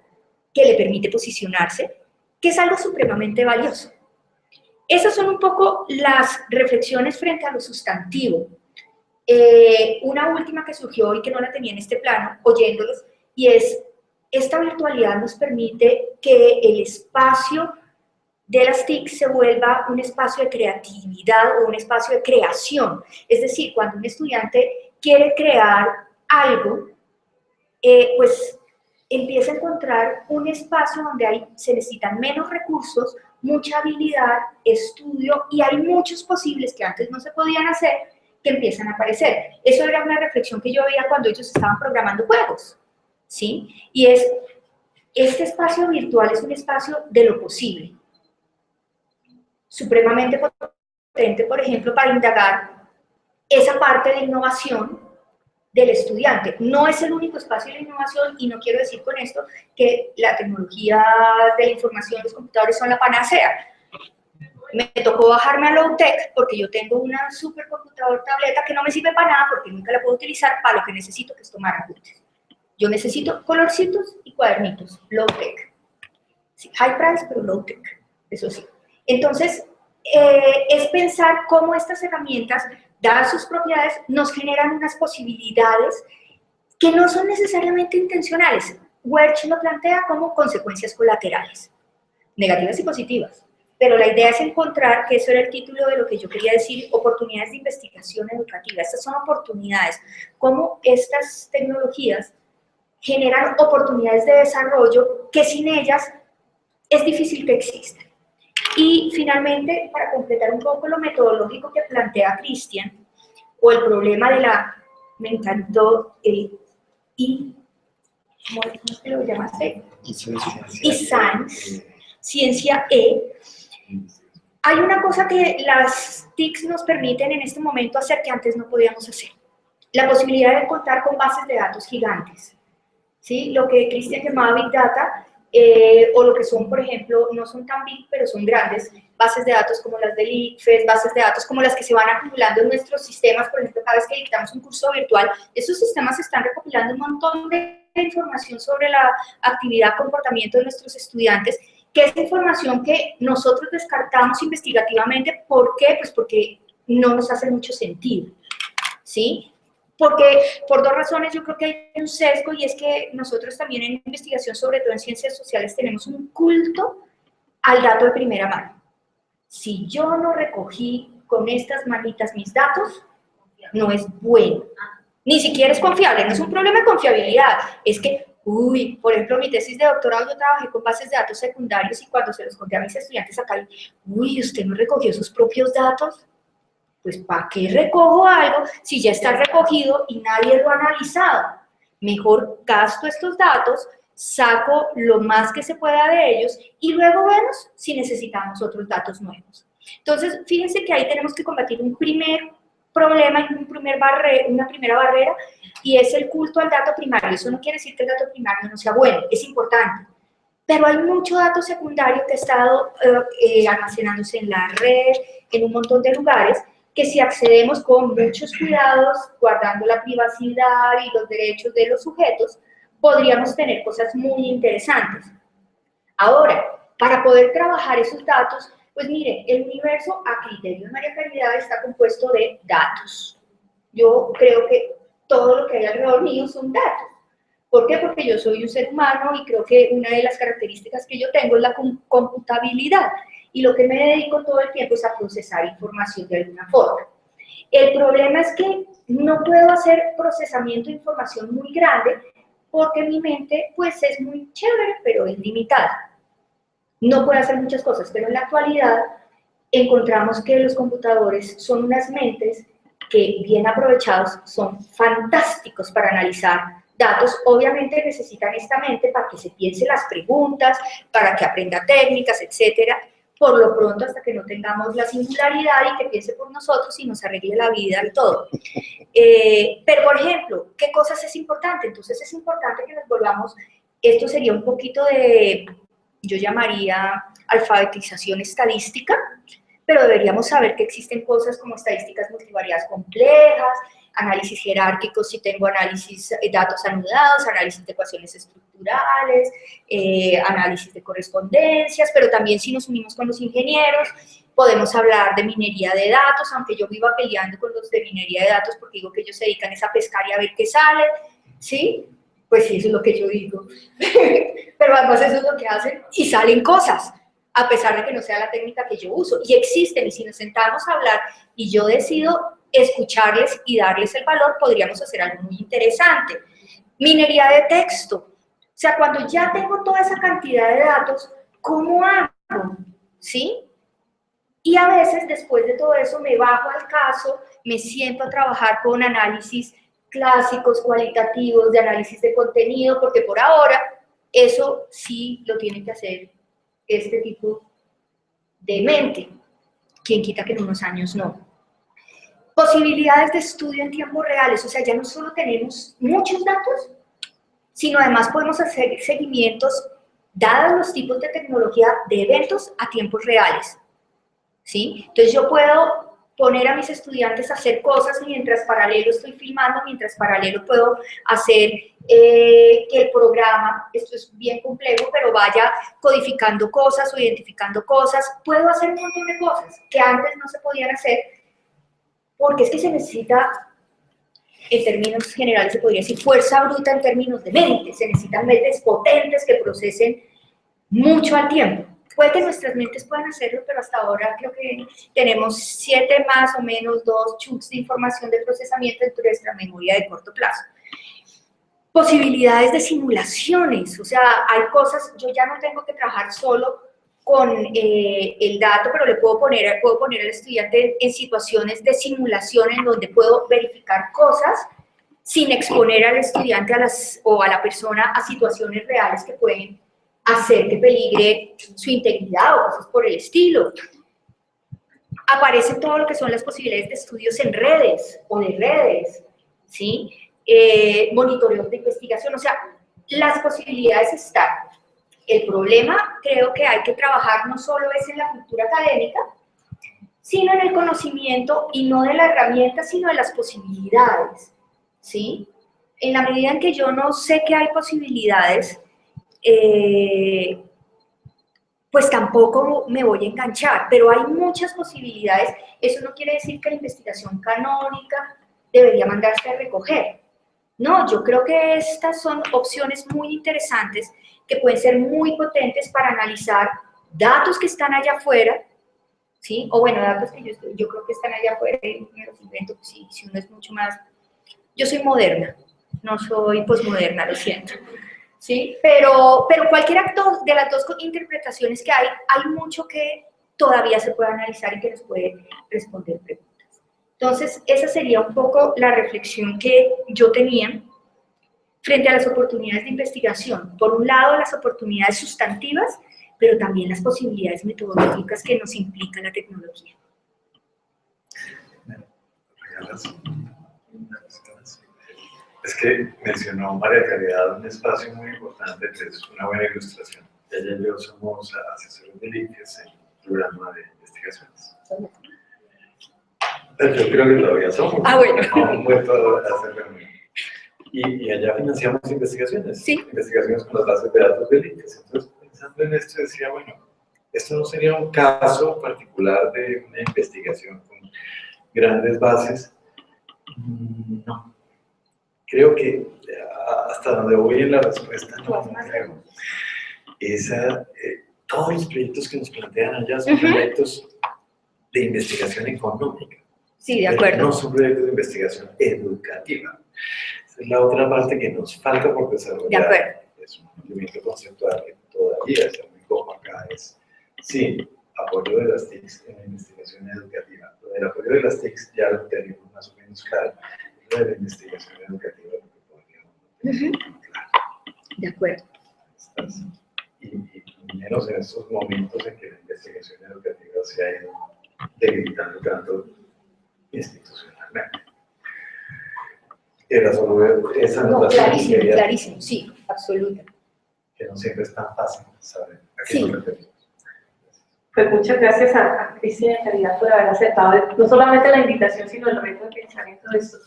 que le permite posicionarse, que es algo supremamente valioso. Esas son un poco las reflexiones frente a lo sustantivo. Una última que surgió y que no la tenía en este plano, oyéndolos, y es, esta virtualidad nos permite que el espacio de las TIC se vuelva un espacio de creatividad o un espacio de creación. Es decir, cuando un estudiante quiere crear algo, pues empieza a encontrar un espacio donde se necesitan menos recursos, mucha habilidad, estudio, y hay muchos posibles que antes no se podían hacer, que empiezan a aparecer. Eso era una reflexión que yo veía cuando ellos estaban programando juegos, ¿sí? Y este espacio virtual es un espacio de lo posible, supremamente potente, por ejemplo, para indagar esa parte de innovación del estudiante. No es el único espacio de innovación y no quiero decir con esto que la tecnología de la información, los computadores son la panacea. Me tocó bajarme a low-tech porque yo tengo una supercomputador tableta que no me sirve para nada porque nunca la puedo utilizar para lo que necesito, que es tomar apuntes. Yo necesito colorcitos y cuadernitos, low-tech. Sí, high price, pero low-tech, eso sí. Entonces, es pensar cómo estas herramientas, dadas sus propiedades, nos generan unas posibilidades que no son necesariamente intencionales. Welch lo plantea como consecuencias colaterales, negativas y positivas. Pero la idea es encontrar, que eso era el título de lo que yo quería decir, oportunidades de investigación educativa. Estas son oportunidades, cómo estas tecnologías generan oportunidades de desarrollo que sin ellas es difícil que existan. Y finalmente, para completar un poco lo metodológico que plantea Cristian, o el problema de la, me encantó el ¿cómo se lo llamaste? E-Science, ciencia E. Hay una cosa que las TICs nos permiten en este momento hacer que antes no podíamos hacer. La posibilidad de contar con bases de datos gigantes. ¿Sí? Lo que Cristian llamaba Big Data, o lo que son, por ejemplo, no son tan big, pero son grandes, bases de datos como las del ICFES, bases de datos como las que se van acumulando en nuestros sistemas. Por ejemplo, cada vez que dictamos un curso virtual, esos sistemas están recopilando un montón de información sobre la actividad, comportamiento de nuestros estudiantes, que es información que nosotros descartamos investigativamente. ¿Por qué? Pues porque no nos hace mucho sentido, ¿sí? Porque por dos razones yo creo que hay un sesgo, y es que nosotros también en investigación, sobre todo en ciencias sociales, tenemos un culto al dato de primera mano. Si yo no recogí con estas manitas mis datos, no es bueno. Ni siquiera es confiable, no es un problema de confiabilidad, es que, uy, por ejemplo, mi tesis de doctorado yo trabajé con bases de datos secundarios y cuando se los conté a mis estudiantes acá, uy, ¿usted no recogió sus propios datos? Pues ¿para qué recojo algo si ya está recogido y nadie lo ha analizado? Mejor gasto estos datos, saco lo más que se pueda de ellos y luego vemos si necesitamos otros datos nuevos. Entonces, fíjense que ahí tenemos que combatir un primer problema, una primera barrera, y es el culto al dato primario. Eso no quiere decir que el dato primario no sea bueno, es importante. Pero hay mucho dato secundario que ha estado almacenándose en la red, en un montón de lugares, que si accedemos con muchos cuidados, guardando la privacidad y los derechos de los sujetos, podríamos tener cosas muy interesantes. Ahora, para poder trabajar esos datos, pues mire, el universo a criterio de María Caridad está compuesto de datos. Yo creo que todo lo que hay alrededor mío son datos. ¿Por qué? Porque yo soy un ser humano y creo que una de las características que yo tengo es la computabilidad. Y lo que me dedico todo el tiempo es a procesar información de alguna forma. El problema es que no puedo hacer procesamiento de información muy grande porque mi mente pues es muy chévere, pero es limitada. No puede hacer muchas cosas, pero en la actualidad encontramos que los computadores son unas mentes que, bien aprovechados, son fantásticos para analizar datos. Obviamente necesitan esta mente para que se piense las preguntas, para que aprenda técnicas, etcétera. Por lo pronto, hasta que no tengamos la singularidad y que piense por nosotros y nos arregle la vida y todo. Pero, por ejemplo, ¿qué cosas es importante? Entonces es importante que nos volvamos, esto sería un poquito de, yo llamaría alfabetización estadística, pero deberíamos saber que existen cosas como estadísticas multivariadas complejas, análisis jerárquico si tengo análisis de datos anudados, análisis de ecuaciones estructurales, análisis de correspondencias, pero también si nos unimos con los ingenieros, podemos hablar de minería de datos, aunque yo viva peleando con los de minería de datos porque digo que ellos se dedican a pescar y a ver qué sale, ¿sí? Pues sí, eso es lo que yo digo. Pero además eso es lo que hacen y salen cosas, a pesar de que no sea la técnica que yo uso, y existen, y si nos sentamos a hablar y yo decido escucharles y darles el valor, podríamos hacer algo muy interesante. Minería de texto, o sea, cuando ya tengo toda esa cantidad de datos, ¿cómo hago? ¿Sí? Y a veces, después de todo eso, me bajo al caso, me siento a trabajar con análisis clásicos, cualitativos, de análisis de contenido, porque por ahora eso sí lo tiene que hacer este tipo de mente. Quien quita que en unos años no. Posibilidades de estudio en tiempos reales, o sea, ya no solo tenemos muchos datos, sino además podemos hacer seguimientos, dados los tipos de tecnología, de eventos a tiempos reales, ¿sí? Entonces yo puedo poner a mis estudiantes a hacer cosas mientras paralelo estoy filmando, mientras paralelo puedo hacer que el programa, esto es bien complejo, pero vaya codificando cosas o identificando cosas. Puedo hacer un montón de cosas que antes no se podían hacer, porque es que se necesita, en términos generales se podría decir, fuerza bruta en términos de mente. Se necesitan mentes potentes que procesen mucho al tiempo. Puede que nuestras mentes puedan hacerlo, pero hasta ahora creo que tenemos 7 más o menos 2 chunks de información de procesamiento dentro de nuestra memoria de corto plazo. Posibilidades de simulaciones, o sea, hay cosas, yo ya no tengo que trabajar solo con el dato, pero le puedo poner al estudiante en situaciones de simulación en donde puedo verificar cosas sin exponer al estudiante o a la persona a situaciones reales que pueden hacer que peligre su integridad o cosas por el estilo. Aparece todo lo que son las posibilidades de estudios en redes o de redes, ¿sí? Monitoreo de investigación, o sea, las posibilidades están. El problema creo que hay que trabajar no solo es en la cultura académica, sino en el conocimiento y no de la herramienta, sino de las posibilidades, ¿sí? En la medida en que yo no sé que hay posibilidades, pues tampoco me voy a enganchar, pero hay muchas posibilidades. Eso no quiere decir que la investigación canónica debería mandarse a recoger. No, yo creo que estas son opciones muy interesantes que pueden ser muy potentes para analizar datos que están allá afuera, ¿sí? O bueno, datos que yo creo que están allá afuera y me los invento, pues, si uno es mucho más... Yo soy moderna, no soy posmoderna, lo siento. ¿Sí? Pero cualquier de las dos interpretaciones que hay mucho que todavía se puede analizar y que nos puede responder preguntas. Entonces, esa sería un poco la reflexión que yo tenía frente a las oportunidades de investigación. Por un lado, las oportunidades sustantivas, pero también las posibilidades metodológicas que nos implica la tecnología. Es que mencionó María Caridad un espacio muy importante, que es una buena ilustración. Ella y yo somos asesores de LICES en un programa de investigaciones. Yo creo que todavía somos. Ah, bueno. No hemos vuelto a hacer reunión. Y allá financiamos investigaciones. Sí. Investigaciones con las bases de datos de LICES. Entonces, pensando en esto, decía, bueno, esto no sería un caso particular de una investigación con grandes bases. No. Creo que hasta donde voy en la respuesta, no creo. Todos los proyectos que nos plantean allá son proyectos de investigación económica. Sí, de acuerdo. No son proyectos de investigación educativa. Esa es la otra parte que nos falta por desarrollar. De acuerdo. Es un movimiento conceptual que todavía está muy cojo acá. Sí, apoyo de las TICs en la investigación educativa. Lo del apoyo de las TICs ya lo tenemos más o menos claro. Lo de la investigación educativa, lo que podríamos tener claro. De acuerdo. Y menos en estos momentos en que la investigación educativa se ha ido debilitando tanto institucionalmente. Era solo esa anotación. Clarísimo, clarísimo, sí, absoluta. Que no siempre es tan fácil saber a qué nos referimos. Pues muchas gracias a Cristian y a Caridad por haber aceptado no solamente la invitación, sino el reto de pensar en todo esto.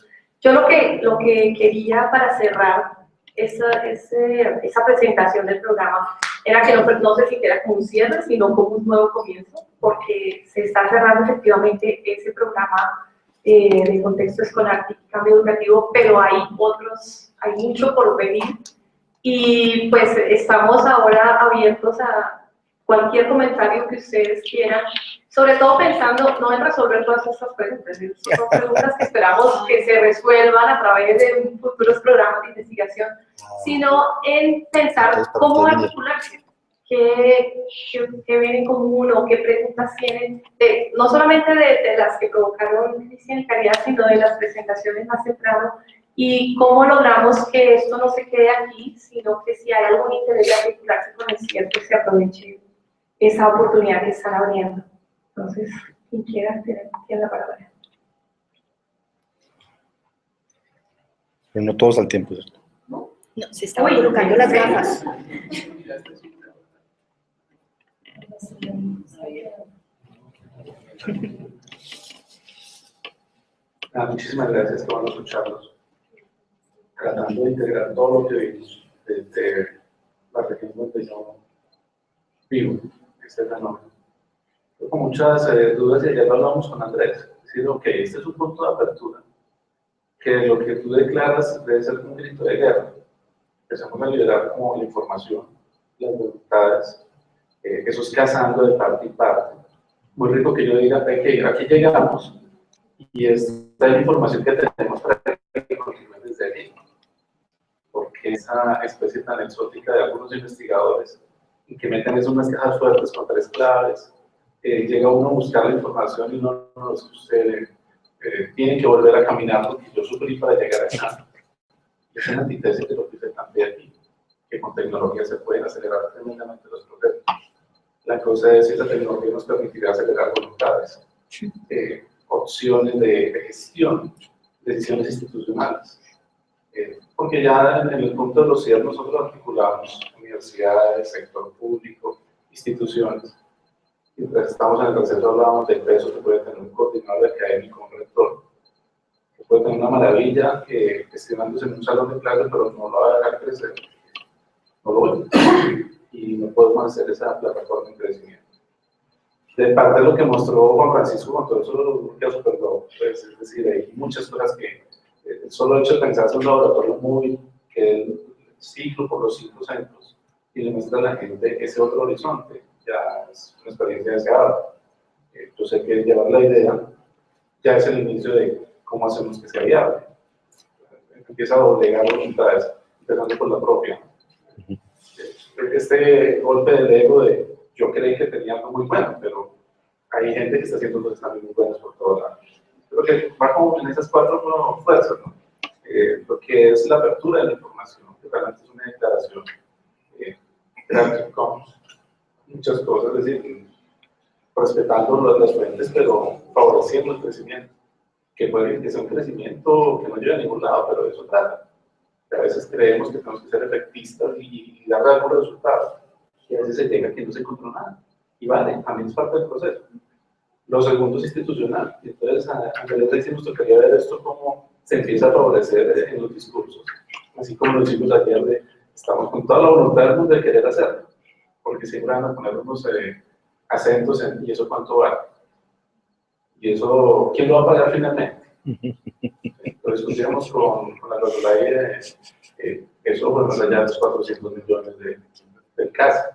Yo lo que quería para cerrar esa presentación del programa era que no se sintiera como un cierre, sino como un nuevo comienzo, porque se está cerrando efectivamente ese programa de contexto escolar y cambio educativo, pero hay mucho por venir y pues estamos ahora abiertos a cualquier comentario que ustedes quieran, sobre todo pensando no en resolver todas estas preguntas, son preguntas que esperamos que se resuelvan a través de futuros programas de investigación, sino en pensar cómo articularse, qué viene en común o qué preguntas tienen, no solamente de las que provocaron Cristian y Caridad, sino de las presentaciones más temprano, y cómo logramos que esto no se quede aquí, sino que si hay algún interés de articularse con el cierto, se aproveche esa oportunidad que están abriendo. Entonces, quien quiera, tiene la palabra. pero no todos al tiempo, ¿cierto? No, se estaban colocando las gafas. Muchísimas gracias, qué bueno escucharlos. Tratando de integrar todo lo que vimos desde la región donde yo vivo, este fenómeno. Tengo muchas dudas y ayer lo hablamos con Andrés. Es decir, ok, este es un punto de apertura, que lo que tú declaras debe ser un grito de guerra. Empezamos a liberar como la información, las voluntades, eso es cazando de parte y parte. Muy rico que yo diga, ok, aquí llegamos y esta es la información que tenemos para que continúen desde allí. Porque esa especie tan exótica de algunos investigadores y que meten eso en unas cajas fuertes con 3 claves, llega uno a buscar la información y no nos sucede, tiene que volver a caminar porque yo sufrí para llegar acá. Es una antítesis de lo que se plantea aquí, que con tecnología se pueden acelerar tremendamente los procesos. La cosa es si esa tecnología nos permitirá acelerar voluntades, opciones de gestión, decisiones institucionales. Porque ya en el punto de los CIER nosotros articulamos universidades, sector público, instituciones. Mientras estamos en el receso hablábamos del peso que puede tener un coordinador académico, un rector, que puede tener una maravilla gestionándose en un salón de clase, pero no lo va a dejar crecer, no lo ve, y no podemos hacer esa plataforma de crecimiento. De parte de lo que mostró Juan Francisco con todo eso de los bloqueos superglobos, pues, es decir, hay muchas cosas que el solo hecho de pensarse en un laboratorio móvil, que el ciclo por los 5 centros, y le muestra a la gente ese otro horizonte, ya es una experiencia deseada. Yo sé que llevar la idea ya es el inicio de cómo hacemos que sea viable. Empieza a doblegar voluntades, empezando por la propia. Este golpe del ego de yo creí que tenía algo muy bueno, pero hay gente que está haciendo cosas también muy buenas por todos lados. Creo que va como en esas 4 fuerzas, ¿no? Lo que es la apertura de la información, que realmente es una declaración Creative Commons, muchas cosas, es decir, respetando las fuentes, pero favoreciendo el crecimiento, que puede que sea un crecimiento que no lleve a ningún lado, pero de eso trata. A veces creemos que tenemos que ser efectistas y dar algunos resultados, y a veces se llega que no se encontró nada, y vale, también es parte del proceso. Lo segundo es institucional, y entonces Andrés dice, nos tocaría ver esto cómo se empieza a favorecer en los discursos, así como lo hicimos ayer, de, estamos con toda la voluntad del mundo de querer hacerlo, porque siempre van a poner unos acentos en, ¿y eso cuánto vale? Y eso, ¿quién lo va a pagar finalmente? Lo discutíamos con la Rosolaye, eso fue más allá de los 400 millones del caso.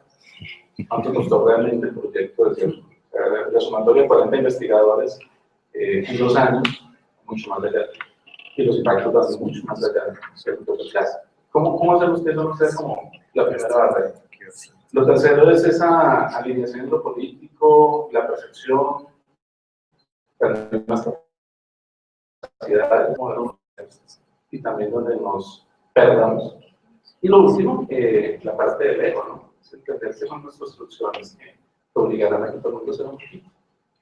¿Cuánto costó realmente el proyecto? La sumatoria de 40 investigadores en 2 años, mucho más allá. Y los impactos van mucho más allá del caso. ¿Cómo hacemos que eso no sea como la primera barrera? Lo tercero es esa alineación en lo político, la percepción, las capacidades y también donde nos perdamos. Y lo último, la parte del ego, ¿no? Es entender que son nuestras construcciones que obligarán a que todo el mundo sea un poquito.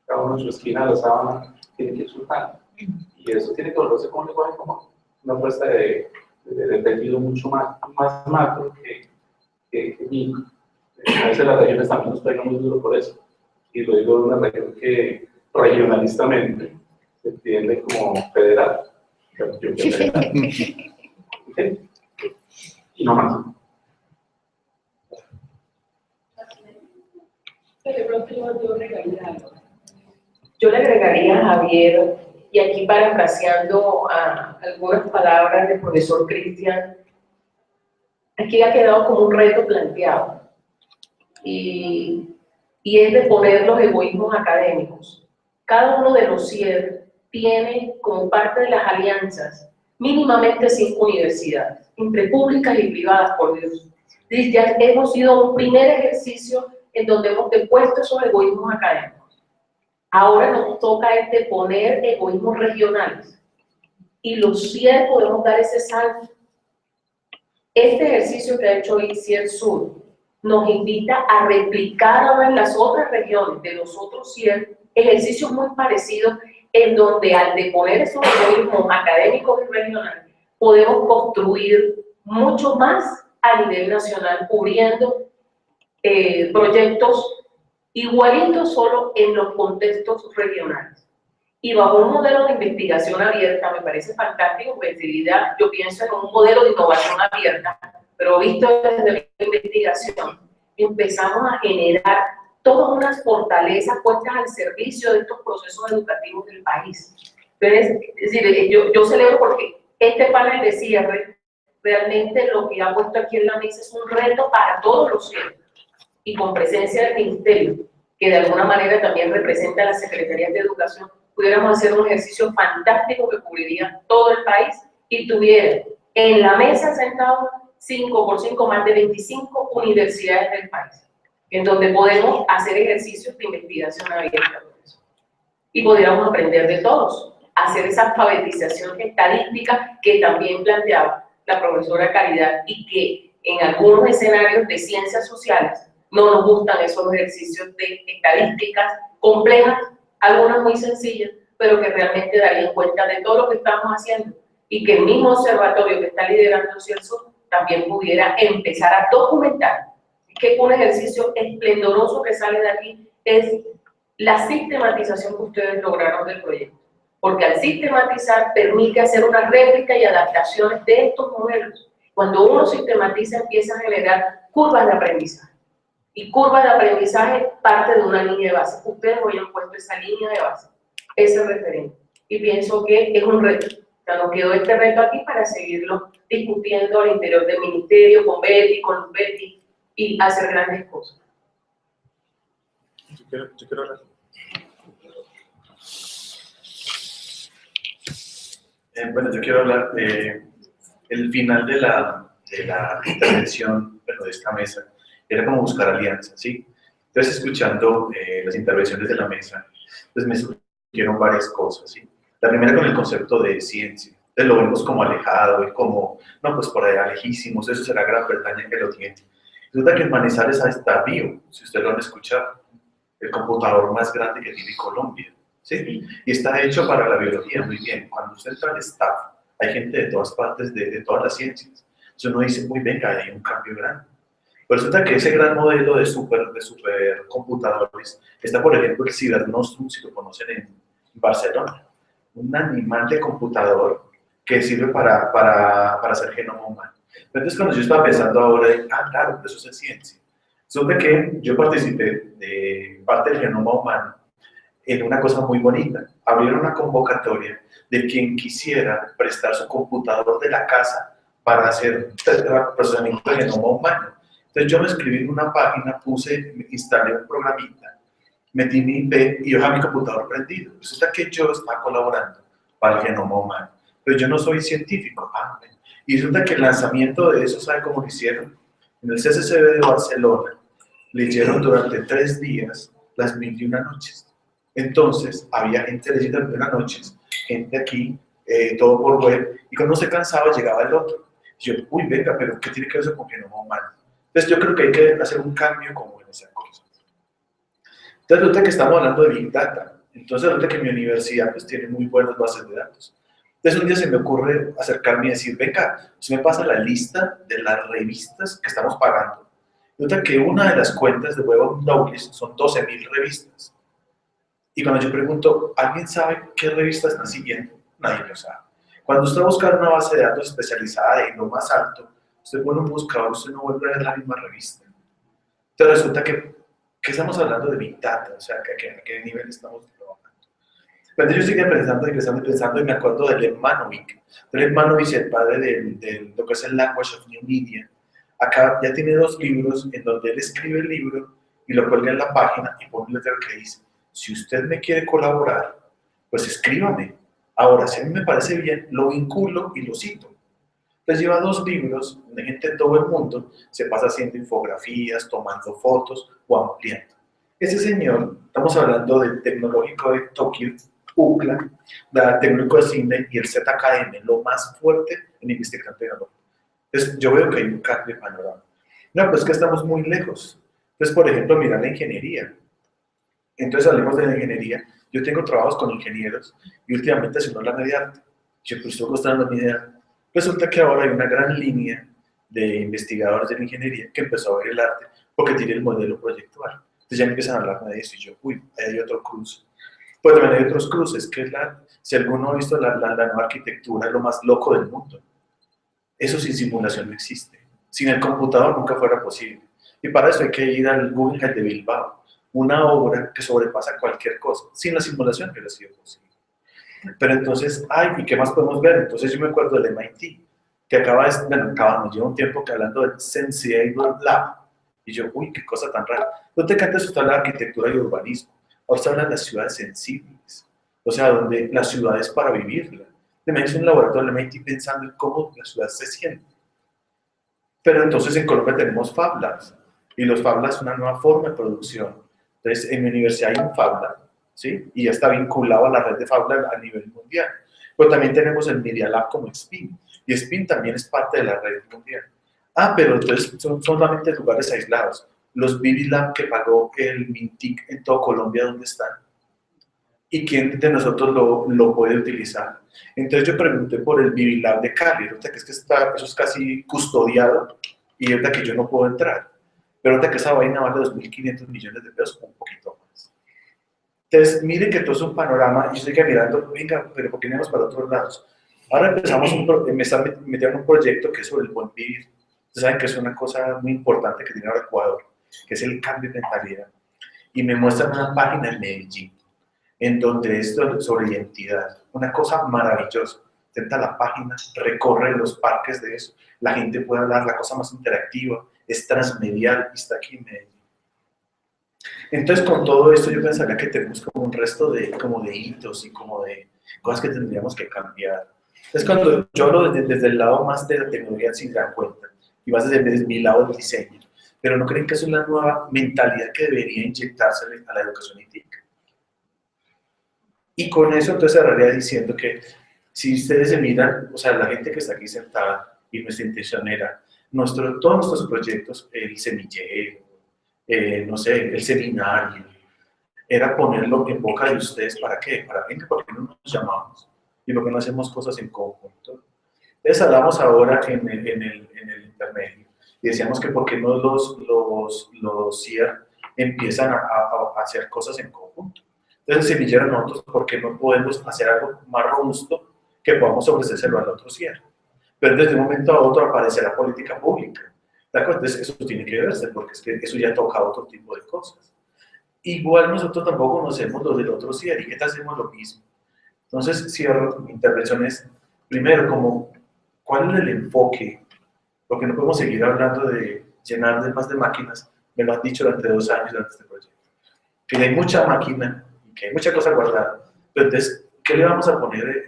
Cada uno en su esquina de la sábana tiene que ir soltando. Y eso tiene que volverse como un lenguaje común. Una apuesta de tejido mucho más macro que micro. A veces las regiones también nos pegan muy duro por eso. Y lo digo de una región que regionalistamente se entiende como federal. ¿Okay? Y no más. Yo le agregaría a Javier, y aquí parafraseando a algunas palabras del profesor Cristian, aquí ha quedado como un reto planteado, y es de poner los egoísmos académicos. Cada uno de los CIER tiene como parte de las alianzas mínimamente 5 universidades, entre públicas y privadas, por Dios. Ya hemos sido un primer ejercicio en donde hemos depuesto esos egoísmos académicos. Ahora nos toca poner egoísmos regionales. Y los CIER podemos dar ese salto. Este ejercicio que ha hecho hoy CIER Sur nos invita a replicar ahora en las otras regiones de los otros CIER ejercicios muy parecidos en donde al deponer esos egoísmos académicos y regionales podemos construir mucho más a nivel nacional, cubriendo proyectos igualitos solo en los contextos regionales. Y bajo un modelo de investigación abierta, me parece fantástico, porque enseguida yo pienso en un modelo de innovación abierta, pero visto desde la investigación, empezamos a generar todas unas fortalezas puestas al servicio de estos procesos educativos del país. Entonces, es decir, yo celebro porque este panel de cierre realmente lo que ha puesto aquí en la mesa es un reto para todos los centros y con presencia del Ministerio, que de alguna manera también representa a las Secretarías de Educación, pudiéramos hacer un ejercicio fantástico que cubriría todo el país y tuviera en la mesa sentados 5 por 5 más de 25 universidades del país, en donde podemos hacer ejercicios de investigación abierta y pudiéramos aprender de todos, hacer esa alfabetización estadística que también planteaba la profesora Caridad y que en algunos escenarios de ciencias sociales no nos gustan esos ejercicios de estadísticas complejas, algunas muy sencillas, pero que realmente darían cuenta de todo lo que estamos haciendo y que el mismo observatorio que está liderando CIELSO también pudiera empezar a documentar. Que un ejercicio esplendoroso que sale de aquí es la sistematización que ustedes lograron del proyecto, porque al sistematizar permite hacer una réplica y adaptaciones de estos modelos. Cuando uno sistematiza empieza a generar curvas de aprendizaje, y curvas de aprendizaje parte de una línea de base. Ustedes hoy han puesto esa línea de base, ese referente, y pienso que es un reto. O sea, nos quedó este reto aquí para seguirlo discutiendo al interior del ministerio, con Betty, con Betty, y hacer grandes cosas. Yo quiero hablar. Bueno, yo quiero hablar de el final de la intervención, bueno, de esta mesa, era como buscar alianzas, ¿sí? Entonces, escuchando las intervenciones de la mesa, pues me surgieron varias cosas, ¿sí? La primera con el concepto de ciencia. Entonces lo vemos como alejado y como, no, pues por allá lejísimos, eso será Gran Bretaña que lo tiene. Resulta que en Manizales está BIO, si ustedes lo han escuchado, el computador más grande que tiene Colombia, ¿sí? Y está hecho para la biología, muy bien. Cuando usted entra al staff, hay gente de todas partes, de todas las ciencias. Entonces uno dice, muy venga, hay un cambio grande. Pero resulta que ese gran modelo de supercomputadores está, por ejemplo, el Cibernostrum, si lo conocen en Barcelona. Un animal de computador que sirve para hacer genoma humano. Entonces, cuando yo estaba pensando ahora, claro, pero eso es ciencia. Supe que yo participé de parte del genoma humano en una cosa muy bonita. Abrieron una convocatoria de quien quisiera prestar su computador de la casa para hacer procesamiento de genoma humano. Entonces yo me escribí en una página, instalé un programita, metí mi IP y yo dejé mi computador prendido. Resulta que yo estaba colaborando para el genoma humano, pero yo no soy científico. Y resulta que el lanzamiento de eso, ¿sabe cómo lo hicieron? En el CCCB de Barcelona, leyeron durante 3 días las 21 noches. Entonces, había gente leyendo las 21 noches, gente aquí, todo por web, y cuando se cansaba llegaba el otro. Y yo, uy, venga, pero ¿qué tiene que ver eso con genoma humano? Entonces yo creo que hay que hacer un cambio como en esa cosa. Entonces resulta que estamos hablando de Big Data. Entonces resulta que mi universidad pues tiene muy buenas bases de datos. Entonces un día se me ocurre acercarme y decir, venga, usted me pasa la lista de las revistas que estamos pagando. Resulta que una de las cuentas de Web of Knowledge son 12.000 revistas. Y cuando yo pregunto, ¿alguien sabe qué revistas están siguiendo? Nadie lo sabe. Cuando usted busca una base de datos especializada en lo más alto, usted pone un buscador, usted no vuelve a ver la misma revista. Entonces resulta que estamos hablando de Big Data, o sea, ¿a qué nivel estamos trabajando? Pero yo seguía pensando y me acuerdo de Lev Manovic. Lev Manovic, el padre de lo que es el Language of New Media, acá ya tiene 2 libros en donde él escribe el libro y lo cuelga en la página y pone un letrero que dice, si usted me quiere colaborar, pues escríbame. Ahora, si a mí me parece bien, lo vinculo y lo cito. Entonces lleva 2 libros donde gente de todo el mundo se pasa haciendo infografías, tomando fotos o ampliando. Ese señor, estamos hablando del Tecnológico de Tokio, UCLA, la Tecnológico de Sydney y el ZKM, lo más fuerte en investigación tecnológica. Entonces yo veo que hay un cambio de panorama. No, pues que estamos muy lejos. Entonces, por ejemplo, mira la ingeniería. Entonces hablemos de la ingeniería. Yo tengo trabajos con ingenieros y últimamente se nos la media arte. Yo pues estoy mostrando mi idea. Resulta que ahora hay una gran línea de investigadores de la ingeniería que empezó a ver el arte porque tiene el modelo proyectual. Entonces ya empiezan a hablar de eso y yo, uy, ahí hay otro cruce. Pues también hay otros cruces, que es si alguno ha visto la nueva arquitectura, es lo más loco del mundo. Eso sin simulación no existe. Sin el computador nunca fuera posible. Y para eso hay que ir al Guggenheim de Bilbao, una obra que sobrepasa cualquier cosa. Sin la simulación hubiera sido posible. Pero entonces, ¿y qué más podemos ver? Entonces yo me acuerdo del MIT, que acabamos, lleva un tiempo que hablando del Senseable Lab. Y yo, uy, qué cosa tan rara. No te cantas usted habla de arquitectura y urbanismo. Ahora se habla de las ciudades sensibles. O sea, donde la ciudad es para vivirla. Me hizo un laboratorio del MIT pensando en cómo la ciudad se siente. Pero entonces en Colombia tenemos Fab Labs. Y los Fab Labs son una nueva forma de producción. Entonces, en mi universidad hay un Fab Lab, ¿sí? Y ya está vinculado a la red de Fab Lab a nivel mundial. Pero también tenemos el Media Lab como SPIN. Y SPIN también es parte de la red mundial. Pero entonces son solamente lugares aislados. Los Vivi Lab que pagó el MINTIC en todo Colombia, ¿dónde están? ¿Y quién de nosotros lo puede utilizar? Entonces yo pregunté por el Vivi Lab de Cali, que es que eso es casi custodiado y es la que yo no puedo entrar. Pero que esa vaina vale 2.500 millones de pesos, un poquito más. Entonces, miren que todo es un panorama y yo estoy mirando, venga, pero ¿por qué no vamos para otros lados? Ahora me están metiendo en un proyecto que es sobre el buen vivir. Ustedes saben que es una cosa muy importante que tiene ahora Ecuador, que es el cambio de mentalidad. Y me muestran una página en Medellín, en donde es sobre identidad. Una cosa maravillosa. Intenta la página, recorre los parques de eso. La gente puede hablar, la cosa más interactiva, es transmedial y está aquí en Medellín. Entonces, con todo esto, yo pensaría que tenemos como un resto de hitos y como de cosas que tendríamos que cambiar. Entonces, cuando yo hablo desde el lado más de la tecnología, sin dar cuenta, y más desde mi lado del diseño, pero ¿no creen que es una nueva mentalidad que debería inyectarse a la educación ética? Y con eso, entonces, cerraría diciendo que si ustedes se miran, o sea, la gente que está aquí sentada, y nuestra intención era, todos nuestros proyectos, el semillero, no sé, el seminario, era ponerlo en boca de ustedes, ¿para qué? Venga, ¿por qué no nos llamamos? ¿Y por qué no hacemos cosas en conjunto? Entonces hablamos ahora en el intermedio, y decíamos que por qué no los CIER empiezan a hacer cosas en conjunto. Entonces el semillero nosotros, ¿por qué no podemos hacer algo más robusto que podamos ofrecérselo al otro CIER? Pero desde un momento a otro aparece la política pública. Entonces eso tiene que verse, porque es que eso ya toca otro tipo de cosas. Igual nosotros tampoco conocemos los del otro CIER, y ¿qué tal hacemos lo mismo? Entonces cierro mi intervención primero, ¿cuál es el enfoque? Porque no podemos seguir hablando de llenar de más de máquinas, me lo han dicho durante 2 años durante este proyecto. Que hay mucha máquina, y que hay mucha cosa guardada, pero entonces, ¿qué le vamos a poner?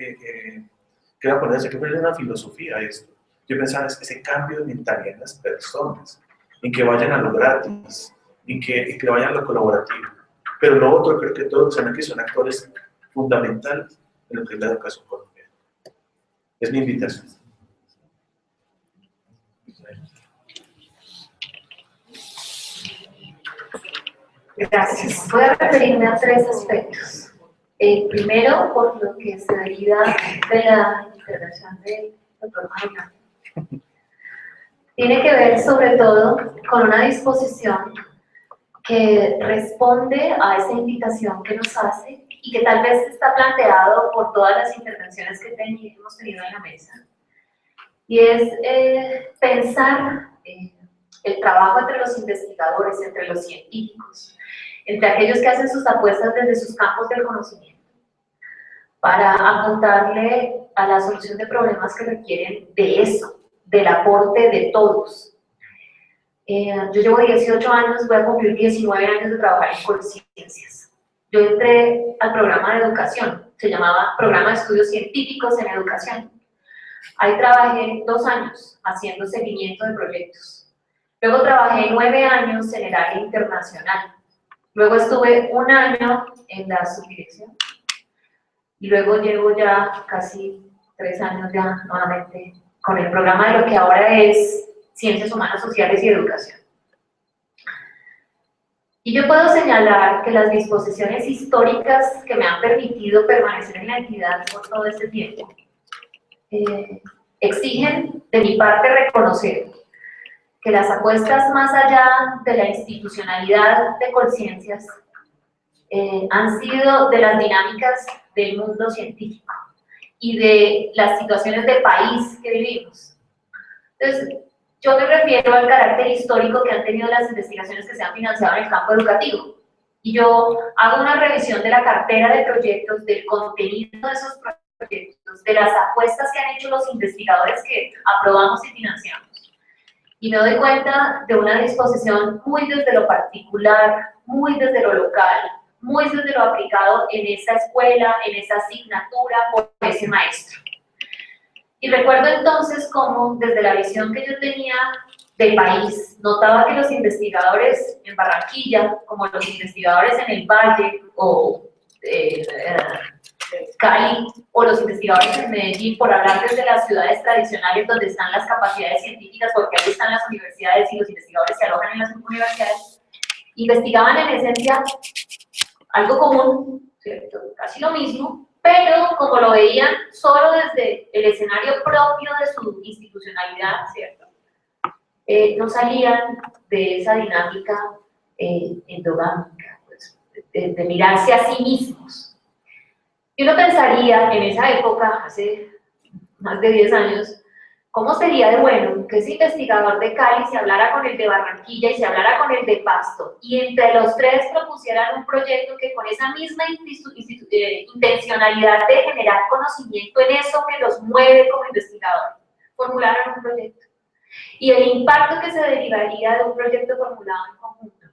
¿Qué va a poner? Hay que ponerle una filosofía a esto. Yo pensaba, ese cambio de mentalidad en las personas, en que vayan a lo gratis, en que vayan a lo colaborativo. Pero lo otro, creo que todos saben que son actores fundamentales en lo que es la educación colombiana. Es mi invitación. Gracias. Voy a referirme a 3 aspectos. El primero, por lo que se deriva de la intervención del doctor Mario. Tiene que ver sobre todo con una disposición que responde a esa invitación que nos hace y que tal vez está planteado por todas las intervenciones que hemos tenido en la mesa. Y es pensar el trabajo entre los investigadores, entre los científicos, entre aquellos que hacen sus apuestas desde sus campos del conocimiento, para apuntarle a la solución de problemas que requieren de eso, del aporte de todos. Yo llevo 18 años, voy a cumplir 19 años de trabajar en Colciencias. Yo entré al programa de educación, se llamaba Programa de Estudios Científicos en Educación. Ahí trabajé 2 años haciendo seguimiento de proyectos. Luego trabajé 9 años en el área internacional. Luego estuve 1 año en la subdirección. Y luego llevo ya casi 3 años ya nuevamente con el programa de lo que ahora es Ciencias Humanas, Sociales y Educación. Y yo puedo señalar que las disposiciones históricas que me han permitido permanecer en la entidad por todo este tiempo exigen de mi parte reconocer que las apuestas más allá de la institucionalidad de conciencias han sido de las dinámicas del mundo científico y de las situaciones de país que vivimos. Entonces, yo me refiero al carácter histórico que han tenido las investigaciones que se han financiado en el campo educativo. Y yo hago una revisión de la cartera de proyectos, del contenido de esos proyectos, de las apuestas que han hecho los investigadores que aprobamos y financiamos. Y me doy cuenta de una disposición muy desde lo particular, muy desde lo local, muy desde lo aplicado en esa escuela, en esa asignatura, por ese maestro. Y recuerdo entonces cómo, desde la visión que yo tenía del país, notaba que los investigadores en Barranquilla, como los investigadores en el Valle o Cali, o los investigadores en Medellín, por hablar desde las ciudades tradicionales donde están las capacidades científicas, porque ahí están las universidades y los investigadores se alojan en las universidades, investigaban en esencia algo común, ¿cierto? Casi lo mismo, pero como lo veían solo desde el escenario propio de su institucionalidad, ¿cierto? No salían de esa dinámica endogámica, pues, de mirarse a sí mismos. Y uno pensaría en esa época, hace más de 10 años, ¿cómo sería de bueno que ese investigador de Cali se hablara con el de Barranquilla y se hablara con el de Pasto, y entre los tres propusieran un proyecto que con esa misma intencionalidad de generar conocimiento en eso que los mueve como investigador, formularan un proyecto? Y el impacto que se derivaría de un proyecto formulado en conjunto,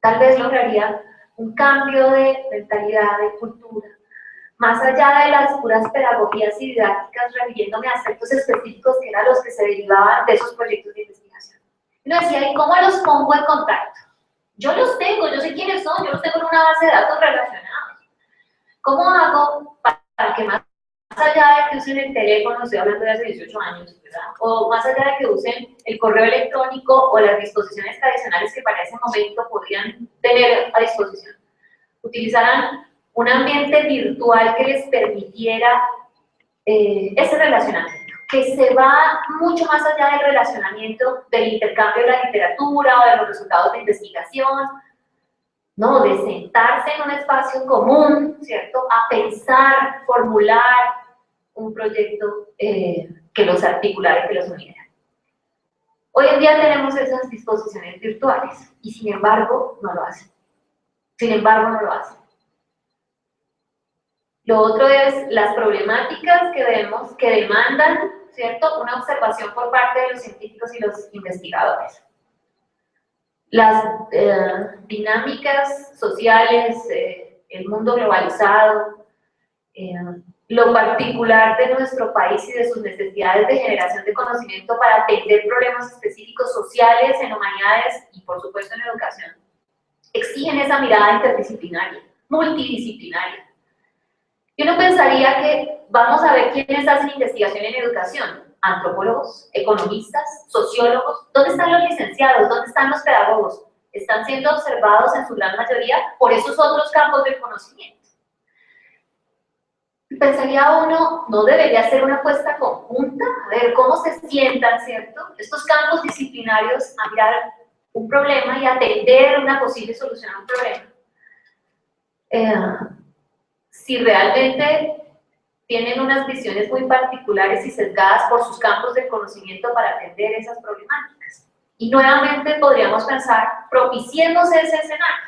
tal vez lograría un cambio de mentalidad, de cultura, más allá de las puras pedagogías y didácticas, refiriéndome a aspectos específicos que eran los que se derivaban de esos proyectos de investigación. Y uno decía, ¿y cómo los pongo en contacto? Yo los tengo, yo sé quiénes son, yo los tengo en una base de datos relacionados. ¿Cómo hago para que más allá de que usen el teléfono, estoy hablando de hace 18 años, ¿verdad? O más allá de que usen el correo electrónico o las disposiciones tradicionales que para ese momento podrían tener a disposición, utilizaran un ambiente virtual que les permitiera ese relacionamiento, que se va mucho más allá del relacionamiento del intercambio de la literatura o de los resultados de investigación, no, de sentarse en un espacio común, ¿cierto?, a pensar, formular un proyecto que los articulara y que los uniera. Hoy en día tenemos esas disposiciones virtuales y sin embargo no lo hacen. Sin embargo no lo hacen. Lo otro es las problemáticas que vemos que demandan, ¿cierto?, una observación por parte de los científicos y los investigadores. Las dinámicas sociales, el mundo globalizado, lo particular de nuestro país y de sus necesidades de generación de conocimiento para atender problemas específicos sociales en humanidades y por supuesto en educación, exigen esa mirada interdisciplinaria, multidisciplinaria. Y uno pensaría que vamos a ver quiénes hacen investigación en educación: antropólogos, economistas, sociólogos. ¿Dónde están los licenciados? ¿Dónde están los pedagogos? Están siendo observados en su gran mayoría por esos otros campos del conocimiento. Pensaría uno, ¿no debería ser una apuesta conjunta? A ver cómo se sientan, ¿cierto?, estos campos disciplinarios a mirar un problema y atender una posible solución a un problema. Si realmente tienen unas visiones muy particulares y sesgadas por sus campos de conocimiento para atender esas problemáticas. Y nuevamente podríamos pensar, propiciéndose ese escenario.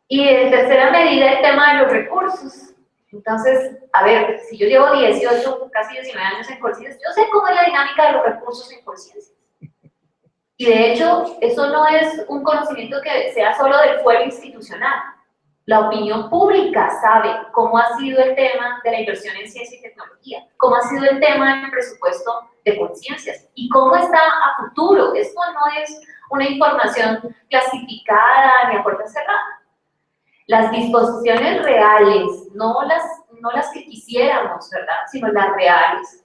Y en tercera medida, el tema de los recursos. Entonces, a ver, si yo llevo 18, casi 19 años en Colciencias, yo sé cómo es la dinámica de los recursos en Colciencias. Y de hecho, eso no es un conocimiento que sea solo del fuero institucional. La opinión pública sabe cómo ha sido el tema de la inversión en ciencia y tecnología, cómo ha sido el tema del presupuesto de Colciencias y cómo está a futuro. Esto no es una información clasificada ni a puerta cerrada. Las disposiciones reales, no las que quisiéramos, ¿verdad?, sino las reales.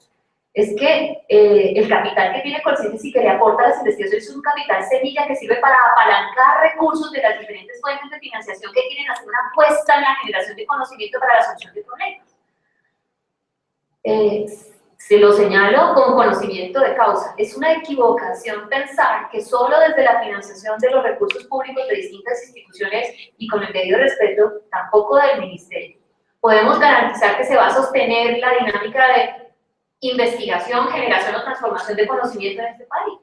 Es que el capital que tiene Colciencias y que le aporta a las investigaciones es un capital semilla que sirve para apalancar recursos de las diferentes fuentes de financiación que quieren hacer una apuesta en la generación de conocimiento para la solución de problemas. Se lo señalo con conocimiento de causa. Es una equivocación pensar que solo desde la financiación de los recursos públicos de distintas instituciones y con el debido respeto, tampoco del ministerio, podemos garantizar que se va a sostener la dinámica de investigación, generación o transformación de conocimiento en este país.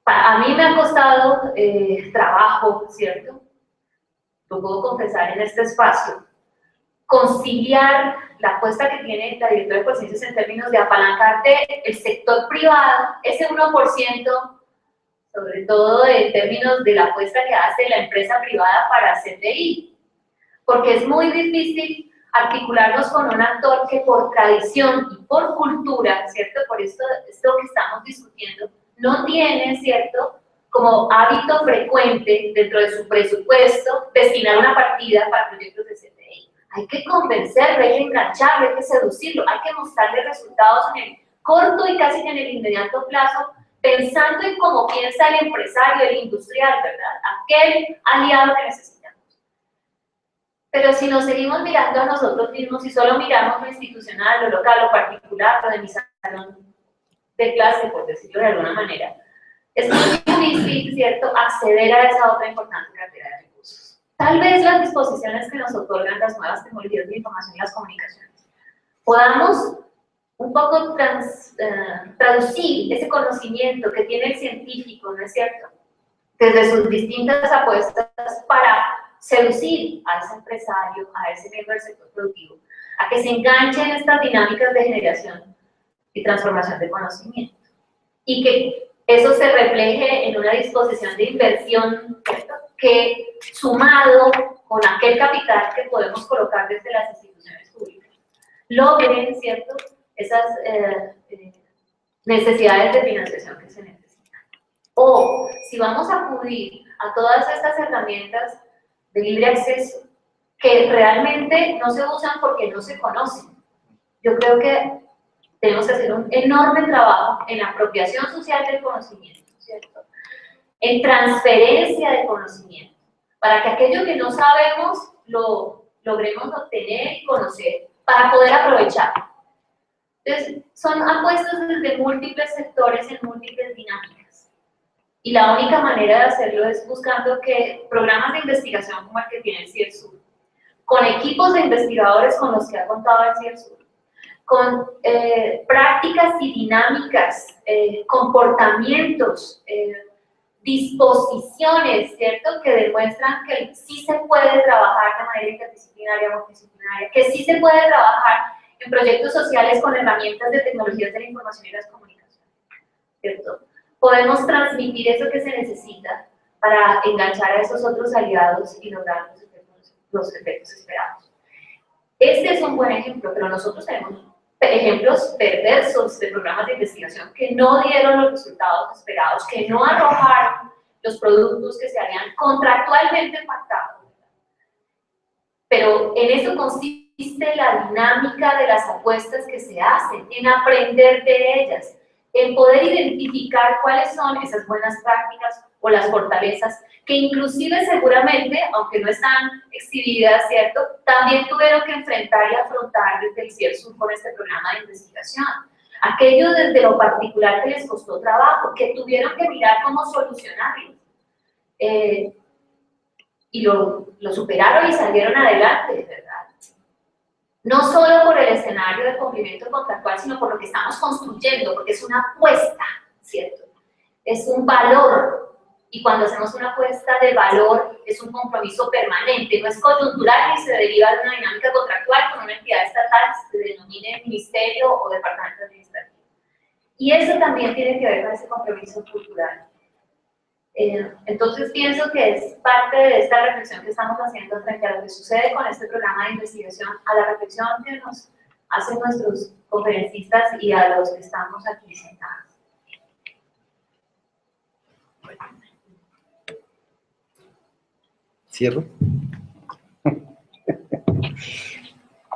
A mí me ha costado trabajo, ¿cierto? Lo puedo confesar en este espacio, conciliar la apuesta que tiene la directora de Colciencias en términos de apalancar el sector privado, ese 1%, sobre todo en términos de la apuesta que hace la empresa privada para CTI, porque es muy difícil articularnos con un actor que por tradición y por cultura, ¿cierto? Por esto que estamos discutiendo, no tiene, ¿cierto?, como hábito frecuente dentro de su presupuesto destinar una partida para proyectos de CTI. Hay que convencerlo, hay que engancharlo, hay que seducirlo, hay que mostrarle resultados en el corto y casi en el inmediato plazo, pensando en cómo piensa el empresario, el industrial, ¿verdad? Aquel aliado que necesitamos. Pero si nos seguimos mirando a nosotros mismos y solo miramos lo institucional, lo local, lo particular, lo de mi salón de clase, por decirlo de alguna manera, es muy difícil, ¿cierto?, acceder a esa otra importante cartera de recursos. Tal vez las disposiciones que nos otorgan las nuevas tecnologías de la información y las comunicaciones podamos un poco traducir ese conocimiento que tiene el científico, ¿no es cierto?, desde sus distintas apuestas para seducir a ese empresario, a ese miembro del sector productivo, a que se enganche en estas dinámicas de generación y transformación de conocimiento. Y que eso se refleje en una disposición de inversión, ¿cierto?, que sumado con aquel capital que podemos colocar desde las instituciones públicas, logren, ¿cierto?, esas necesidades de financiación que se necesitan. O si vamos a acudir a todas estas herramientas de libre acceso que realmente no se usan porque no se conocen, yo creo que tenemos que hacer un enorme trabajo en la apropiación social del conocimiento, ¿cierto?, en transferencia de conocimiento, para que aquello que no sabemos lo logremos obtener y conocer, para poder aprovechar. Entonces, son apuestas desde múltiples sectores en múltiples dinámicas. Y la única manera de hacerlo es buscando que programas de investigación como el que tiene el CIERSUR, con equipos de investigadores con los que ha contado el CIERSUR, con prácticas y dinámicas, comportamientos, disposiciones, ¿cierto?, que demuestran que sí se puede trabajar de manera interdisciplinaria, multidisciplinaria, que sí se puede trabajar en proyectos sociales con herramientas de tecnologías de la información y las comunicaciones, ¿cierto? Podemos transmitir eso que se necesita para enganchar a esos otros aliados y lograr los efectos esperados. Este es un buen ejemplo, pero nosotros tenemos ejemplos perversos de programas de investigación que no dieron los resultados esperados, que no arrojaron los productos que se habían contractualmente pactado. Pero en eso consiste la dinámica de las apuestas que se hacen, en aprender de ellas, en poder identificar cuáles son esas buenas prácticas o las fortalezas que inclusive seguramente, aunque no están exhibidas, ¿cierto?, también tuvieron que enfrentar y afrontar desde el CIERSUR con este programa de investigación. Aquello desde lo particular que les costó trabajo, que tuvieron que mirar cómo solucionarlo. Y lo superaron y salieron adelante, ¿verdad? No solo por el escenario de cumplimiento contractual, sino por lo que estamos construyendo, porque es una apuesta, ¿cierto? Es un valor. Y cuando hacemos una apuesta de valor, es un compromiso permanente, no es coyuntural ni se deriva de una dinámica contractual con una entidad estatal que se denomine ministerio o departamento administrativo. Y eso también tiene que ver con ese compromiso cultural. Entonces pienso que es parte de esta reflexión que estamos haciendo frente a lo que sucede con este programa de investigación, a la reflexión que nos hacen nuestros conferencistas y a los que estamos aquí sentados. ¿Cierro?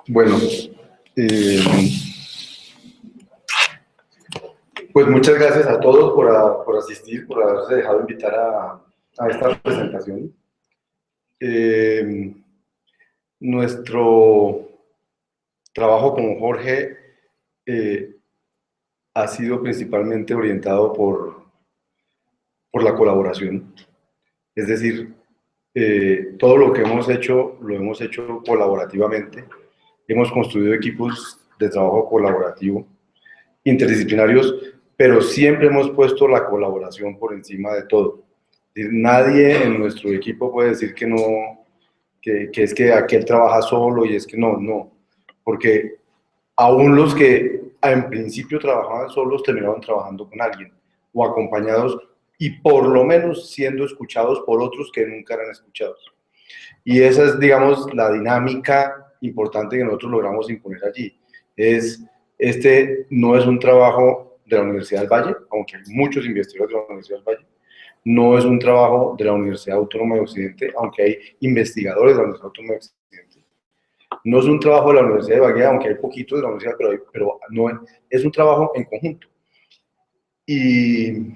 Bueno, pues muchas gracias a todos por asistir, por haberse dejado invitar a esta presentación. Nuestro trabajo con Jorge ha sido principalmente orientado por la colaboración. Es decir, todo lo que hemos hecho, lo hemos hecho colaborativamente. Hemos construido equipos de trabajo colaborativo, interdisciplinarios, pero siempre hemos puesto la colaboración por encima de todo. Es decir, nadie en nuestro equipo puede decir que no, que es que aquel trabaja solo y es que no, porque aún los que en principio trabajaban solos terminaban trabajando con alguien o acompañados y por lo menos siendo escuchados por otros que nunca eran escuchados. Y esa es, digamos, la dinámica importante que nosotros logramos imponer allí. Este no es un trabajo de la Universidad del Valle, aunque hay muchos investigadores de la Universidad del Valle. No es un trabajo de la Universidad Autónoma de Occidente, aunque hay investigadores de la Universidad Autónoma de Occidente. No es un trabajo de la Universidad de Ibagué, aunque hay poquitos de la universidad, pero no, es un trabajo en conjunto. Y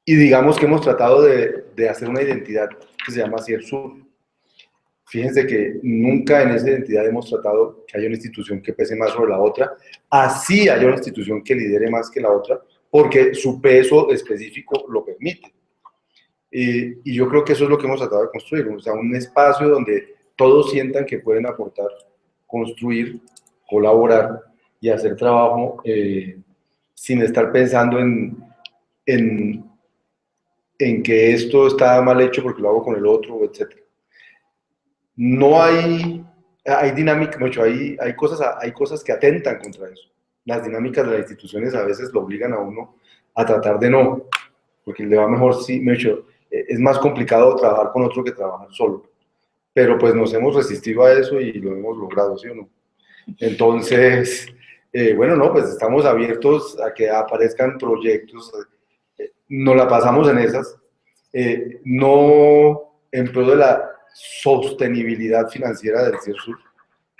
digamos que hemos tratado de hacer una identidad que se llama CIERSUR. Fíjense que nunca en esa identidad hemos tratado que haya una institución que pese más sobre la otra, así haya una institución que lidere más que la otra, porque su peso específico lo permite. Y yo creo que eso es lo que hemos tratado de construir, o sea, un espacio donde todos sientan que pueden aportar, construir, colaborar y hacer trabajo sin estar pensando en que esto está mal hecho porque lo hago con el otro, etc. No hay dinámica, mucho, hay cosas que atentan contra eso. Las dinámicas de las instituciones a veces lo obligan a uno a tratar de no, porque le va mejor, sí, mucho, es más complicado trabajar con otro que trabajar solo. Pero pues nos hemos resistido a eso y lo hemos logrado, ¿sí o no? Entonces, bueno, no, pues estamos abiertos a que aparezcan proyectos, nos la pasamos en esas, no en pro de la sostenibilidad financiera del CIERSUR,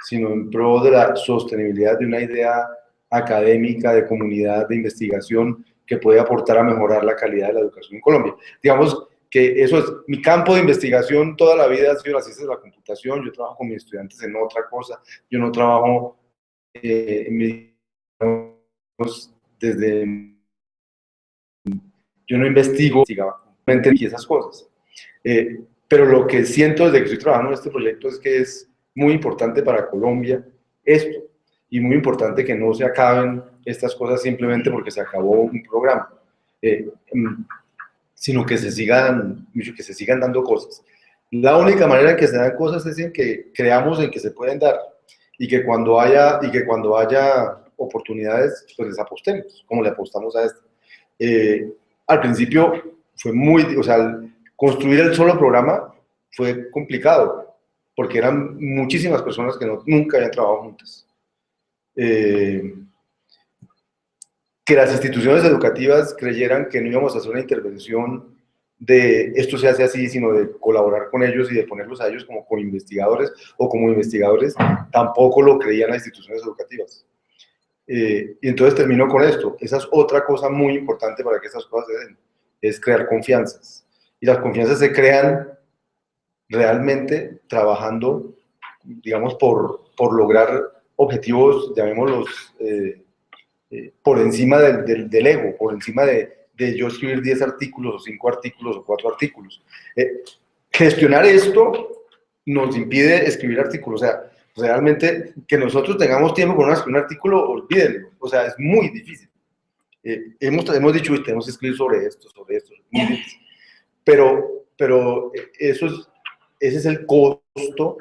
sino en pro de la sostenibilidad de una idea académica, de comunidad, de investigación que puede aportar a mejorar la calidad de la educación en Colombia. Digamos que eso es, mi campo de investigación toda la vida ha sido las ciencias de la computación, yo trabajo con mis estudiantes en otra cosa, yo no trabajo yo no investigo y esas cosas. Pero lo que siento desde que estoy trabajando en este proyecto es que es muy importante para Colombia esto, y muy importante que no se acaben estas cosas simplemente porque se acabó un programa, sino que se sigan dando cosas. La única manera en que se dan cosas es en que creamos en que se pueden dar, y que cuando haya oportunidades, pues les apostemos, como le apostamos a esto. Al principio fue construir el solo programa fue complicado, porque eran muchísimas personas que nunca habían trabajado juntas. Que las instituciones educativas creyeran que no íbamos a hacer una intervención de esto se hace así, sino de colaborar con ellos y de ponerlos a ellos como co-investigadores o como investigadores, tampoco lo creían las instituciones educativas. Y entonces termino con esto. Esa es otra cosa muy importante para que estas cosas se den, es crear confianzas. Y las confianzas se crean realmente trabajando, digamos, por lograr objetivos, llamémoslos, por encima del ego, por encima de yo escribir 10 artículos, o 5 artículos, o 4 artículos. Gestionar esto nos impide escribir artículos, o sea, realmente que nosotros tengamos tiempo para escribir un artículo, olvídenlo, o sea, es muy difícil. Hemos dicho, tenemos que escribir sobre esto, muy difícil. Pero ese es el costo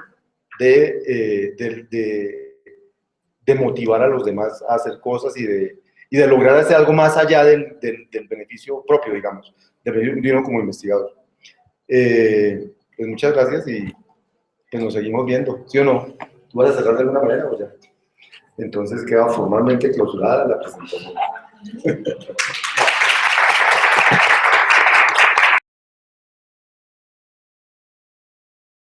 de motivar a los demás a hacer cosas y de lograr hacer algo más allá del beneficio propio, digamos, del beneficio de uno como investigador. Pues muchas gracias y pues nos seguimos viendo, ¿sí o no? ¿Tú vas a cerrar de alguna manera o ya? Entonces queda formalmente clausurada la presentación.